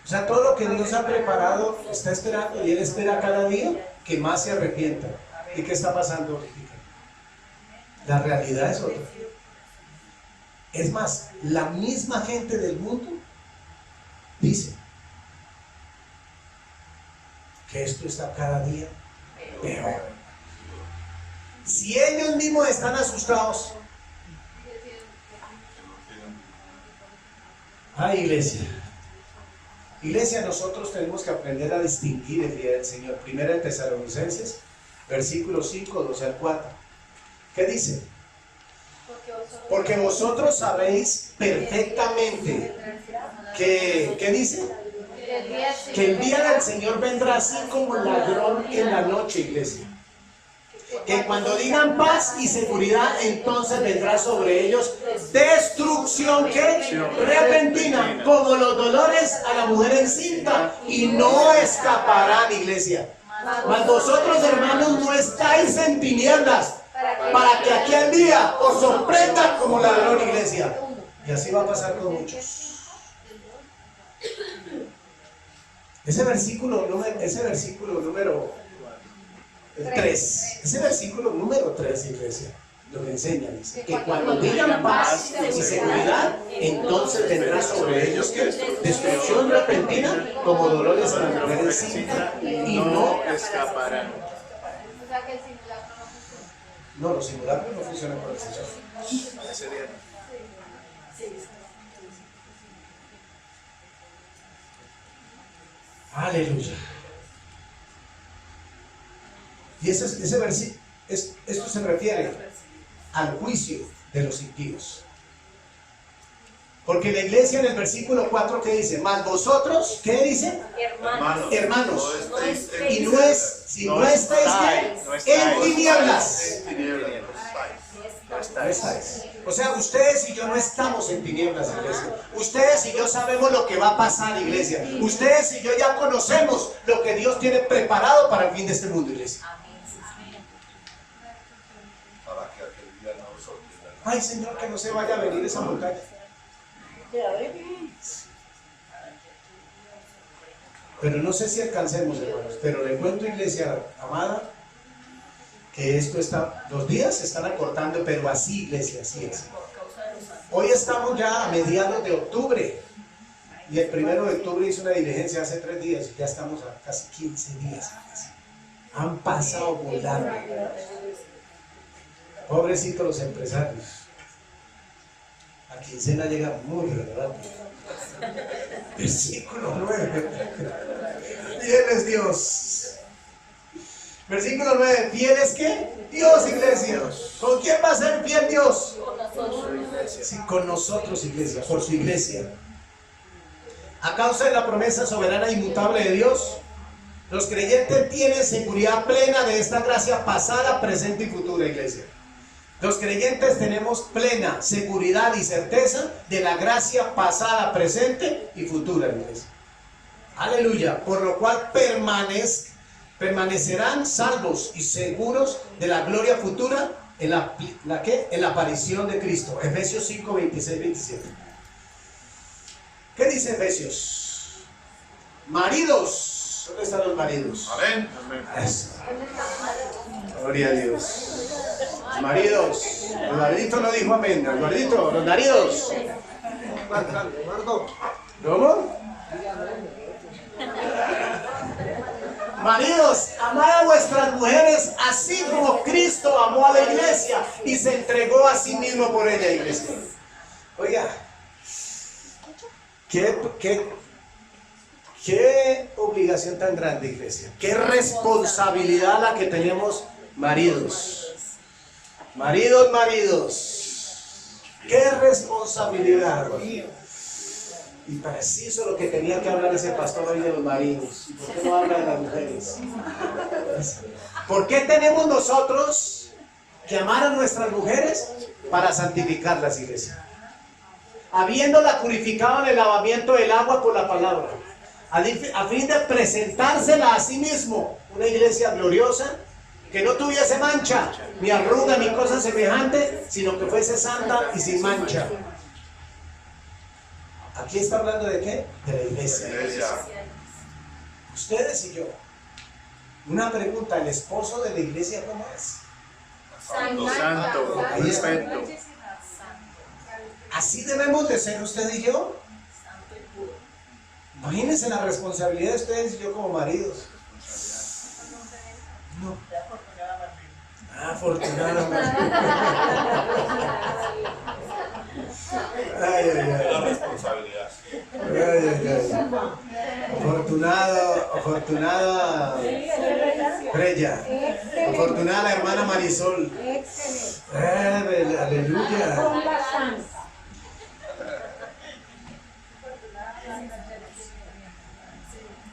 O sea, todo lo que Dios ha preparado está esperando, y Él espera cada día que más se arrepienta. ¿Y qué está pasando ahorita? La realidad es otra. Es más, la misma gente del mundo dice que esto está cada día peor. Si ellos mismos están asustados. Ay, iglesia. Iglesia, nosotros tenemos que aprender a distinguir el día del Señor. Primera de Tesalonicenses, versículos 5, 12 al 4. ¿Qué dice? Porque vosotros sabéis perfectamente que, ¿qué dice? Que el día del Señor vendrá así como el ladrón en la noche, iglesia. Que cuando digan paz y seguridad, entonces vendrá sobre ellos destrucción, ¿qué? Repentina, como los dolores a la mujer encinta, y no escaparán, iglesia. Mas vosotros, hermanos, no estáis en tinieblas, para que aquel día os sorprenda como ladrón, iglesia. Y así va a pasar con muchos. Ese versículo número 3, ese versículo número 3, iglesia, lo que enseña, dice, que cuando digan paz y seguridad, entonces vendrá sobre ellos ¿qué? Destrucción repentina, como dolores a la mujer encinta, y no
escaparán.
No, los simulacros no funcionan por el Señor.
Ese día no.
Aleluya. Y ese versículo, esto se refiere al juicio de los impíos. Porque la iglesia en el versículo 4, ¿qué dice? Mas vosotros, ¿qué dice? Hermanos. Y no es, si no estáis en tinieblas. No estáis. O sea, ustedes y yo no estamos en tinieblas, iglesia. Ustedes y yo sabemos lo que va a pasar, iglesia. Ustedes y yo ya conocemos lo que Dios tiene preparado para el fin de este mundo, iglesia.
Para que aquel día no os sorprenda.
Ay, Señor, que no se vaya a venir esa montaña. Pero no sé si alcancemos, hermanos. Pero le cuento, iglesia amada, que esto está, los días se están acortando, pero así, iglesia, así es. Hoy estamos ya a mediados de octubre, y el 1 de octubre hice una diligencia hace 3 días, y ya estamos a casi 15 días, iglesia. Han pasado volando. Pobrecitos los empresarios. A quincena llega muy rápido. Versículo 9. Fiel es Dios. Versículo 9. ¿Fiel es qué? Dios, iglesia. ¿Con quién va a ser fiel Dios?
Con nosotros.
Sí, con nosotros, iglesia. Por su iglesia. A causa de la promesa soberana e inmutable de Dios, los creyentes tienen seguridad plena de esta gracia pasada, presente y futura, iglesia. Los creyentes tenemos plena seguridad y certeza de la gracia pasada, presente y futura, iglesia. Aleluya. Por lo cual permanecerán salvos y seguros de la gloria futura en la aparición de Cristo. Efesios 5, 26, 27. ¿Qué dice Efesios? Maridos. ¿Dónde están los maridos?
Amén.
Eso. Gloria a Dios. Maridos. Eduardito no dijo amén. Eduardito, los maridos. ¿Cómo? Maridos, amad a vuestras mujeres así como Cristo amó a la iglesia y se entregó a sí mismo por ella, iglesia. Oiga, qué obligación tan grande, iglesia. Qué responsabilidad la que tenemos, maridos. Maridos. Qué responsabilidad. Y preciso lo que tenía que hablar ese pastor hoy de los maridos. ¿Y por qué no habla de las mujeres? ¿Por qué tenemos nosotros que amar a nuestras mujeres? Para santificarlas, iglesia. Habiéndola purificado en el lavamiento del agua por la palabra, a fin de presentársela a sí mismo, una iglesia gloriosa, que no tuviese mancha, ni arruga, ni cosa semejante, sino que fuese santa y sin mancha. Aquí está hablando de qué? De la iglesia. Ustedes y yo. Una pregunta, ¿el esposo de la iglesia cómo es?
Santo, perfecto.
¿Así debemos de ser usted y yo? Imagínense la responsabilidad de ustedes y yo como maridos. No. Afortunadamente. Ay, ay, ay.
La responsabilidad.
Ay, ay, ay. Afortunada Freya. Afortunada la hermana Marisol. Aleluya.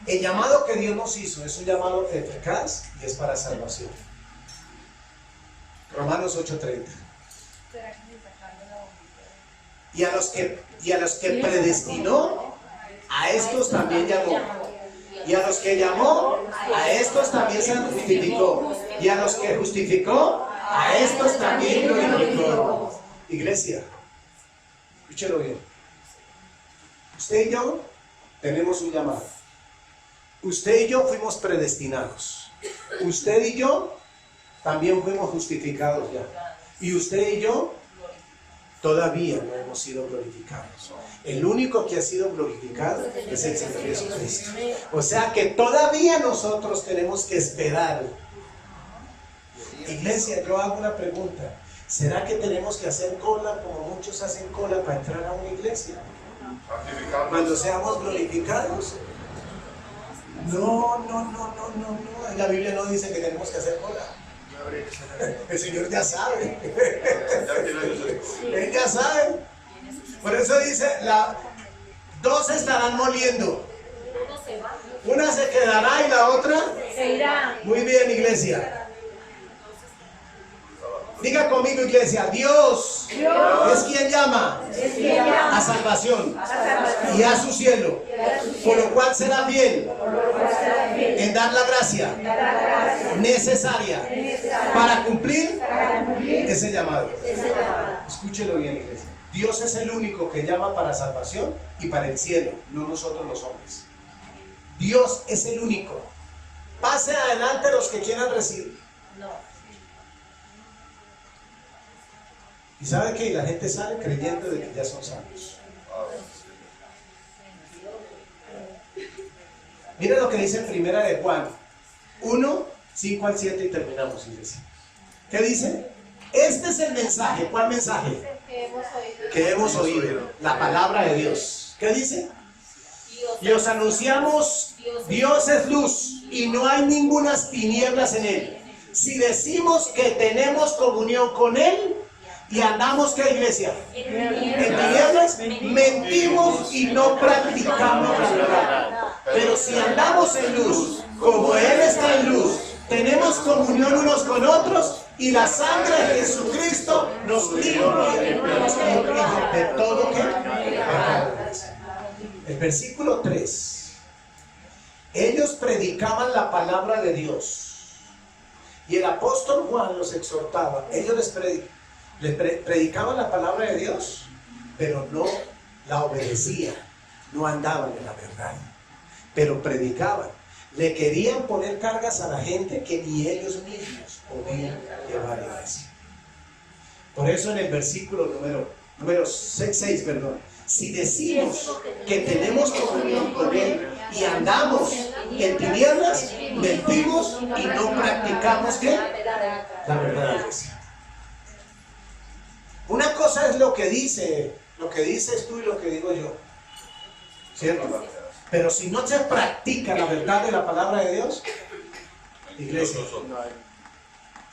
El llamado que Dios nos hizo es un llamado eficaz y es para salvación. Romanos 8:30. Y a los que predestinó, a estos también llamó. Y a los que llamó, a estos también se justificó. Y a los que justificó, a estos también glorificó. Iglesia, escúchelo bien. Usted y yo tenemos un llamado. Usted y yo fuimos predestinados. Usted y yo también fuimos justificados ya. Y usted y yo todavía no hemos sido glorificados. El único que ha sido glorificado es el Señor Jesucristo. O sea que todavía nosotros tenemos que esperar. Iglesia, yo hago una pregunta. ¿Será que tenemos que hacer cola como muchos hacen cola para entrar a una iglesia? Cuando seamos glorificados. No. La Biblia no dice que tenemos que hacer cola. El Señor ya sabe. Él ya sabe. Por eso dice, dos estarán moliendo. Una se quedará y la otra
Se irá.
Muy bien, iglesia. Diga conmigo, iglesia, Dios es quien llama a salvación y a su cielo, por lo cual será fiel en dar la gracia necesaria para cumplir ese llamado. Escúchelo bien, iglesia. Dios es el único que llama para salvación y para el cielo, no nosotros los hombres. Dios es el único. Pase adelante los que quieran recibir. Y sabe que la gente sale creyendo de que ya son salvos. Mira lo que dice en Primera de Juan 1, 5 al 7 y terminamos, iglesia. ¿Qué dice? Este es el mensaje. ¿Cuál mensaje? que hemos oído, la palabra de Dios. ¿Qué dice? Y os anunciamos, Dios es luz y no hay ninguna tinieblas en él. Si decimos que tenemos comunión con él y andamos, ¿qué, iglesia? En tinieblas, mentimos y no practicamos la verdad. Pero si andamos en luz, como él está en luz, tenemos comunión unos con otros y la sangre de Jesucristo nos limpia de todo que pecado. El versículo 3. Ellos predicaban la palabra de Dios y el apóstol Juan los exhortaba. Ellos predicaban la palabra de Dios, pero no la obedecían, no andaban en la verdad, pero predicaban. Le querían poner cargas a la gente que ni ellos mismos podían llevar a la iglesia. Por eso en el versículo número 6, si decimos que tenemos comunión con él y andamos en tinieblas, mentimos y no practicamos ¿qué? La verdad de la iglesia. Una cosa es lo que dices tú y lo que digo yo, ¿cierto? Pero si no se practica la verdad de la palabra de Dios, iglesia,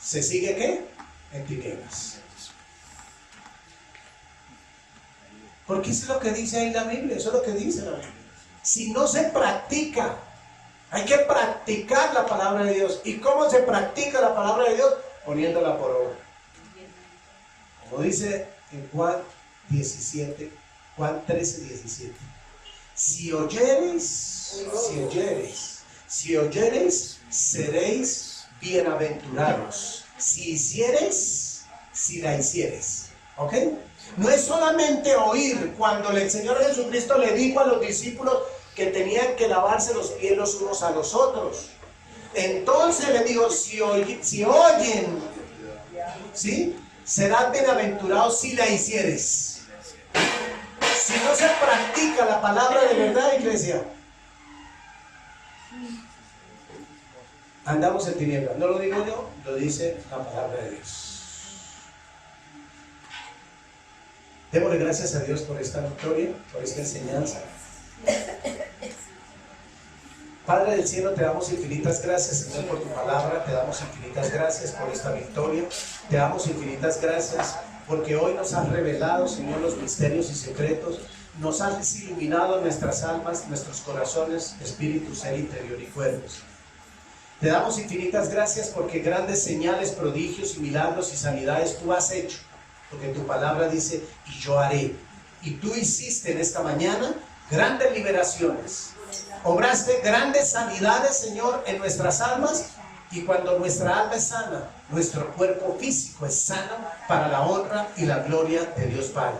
¿se sigue qué? En tinieblas. Porque eso es lo que dice ahí la Biblia, eso es lo que dice la Biblia. Si no se practica, hay que practicar la palabra de Dios. ¿Y cómo se practica la palabra de Dios? Poniéndola por obra. Como dice en Juan 13, 17. Si oyereis, seréis bienaventurados. Si hiciereis, si la hiciereis. ¿Ok? No es solamente oír. Cuando el Señor Jesucristo le dijo a los discípulos que tenían que lavarse los pies los unos a los otros, entonces le digo, si oyen, ¿sí? Serás bienaventurado si la hicieres. Si no se practica la palabra de verdad, iglesia, andamos en tinieblas. No lo digo yo, lo dice la palabra de Dios. Démosle gracias a Dios por esta victoria, por esta enseñanza. Padre del cielo, te damos infinitas gracias, Señor, por tu palabra. Te damos infinitas gracias por esta victoria. Te damos infinitas gracias porque hoy nos has revelado, Señor, los misterios y secretos. Nos has iluminado nuestras almas, nuestros corazones, espíritu, ser interior y cuerpos. Te damos infinitas gracias porque grandes señales, prodigios y milagros y sanidades tú has hecho. Porque tu palabra dice, y yo haré. Y tú hiciste en esta mañana grandes liberaciones. Obraste grandes sanidades, Señor, en nuestras almas. Y cuando nuestra alma es sana, nuestro cuerpo físico es sano para la honra y la gloria de Dios Padre.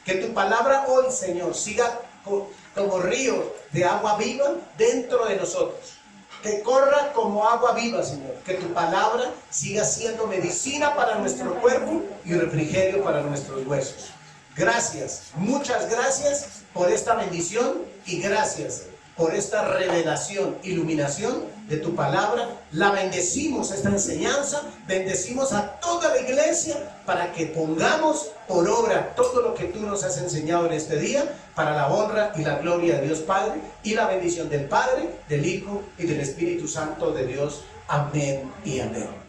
Que tu palabra hoy, Señor, siga como río de agua viva dentro de nosotros. Que corra como agua viva, Señor. Que tu palabra siga siendo medicina para nuestro cuerpo y refrigerio para nuestros huesos. Gracias, muchas gracias por esta bendición y gracias por esta revelación, iluminación de tu palabra. La bendecimos esta enseñanza, bendecimos a toda la iglesia para que pongamos por obra todo lo que tú nos has enseñado en este día para la honra y la gloria de Dios Padre y la bendición del Padre, del Hijo y del Espíritu Santo de Dios. Amén y amén.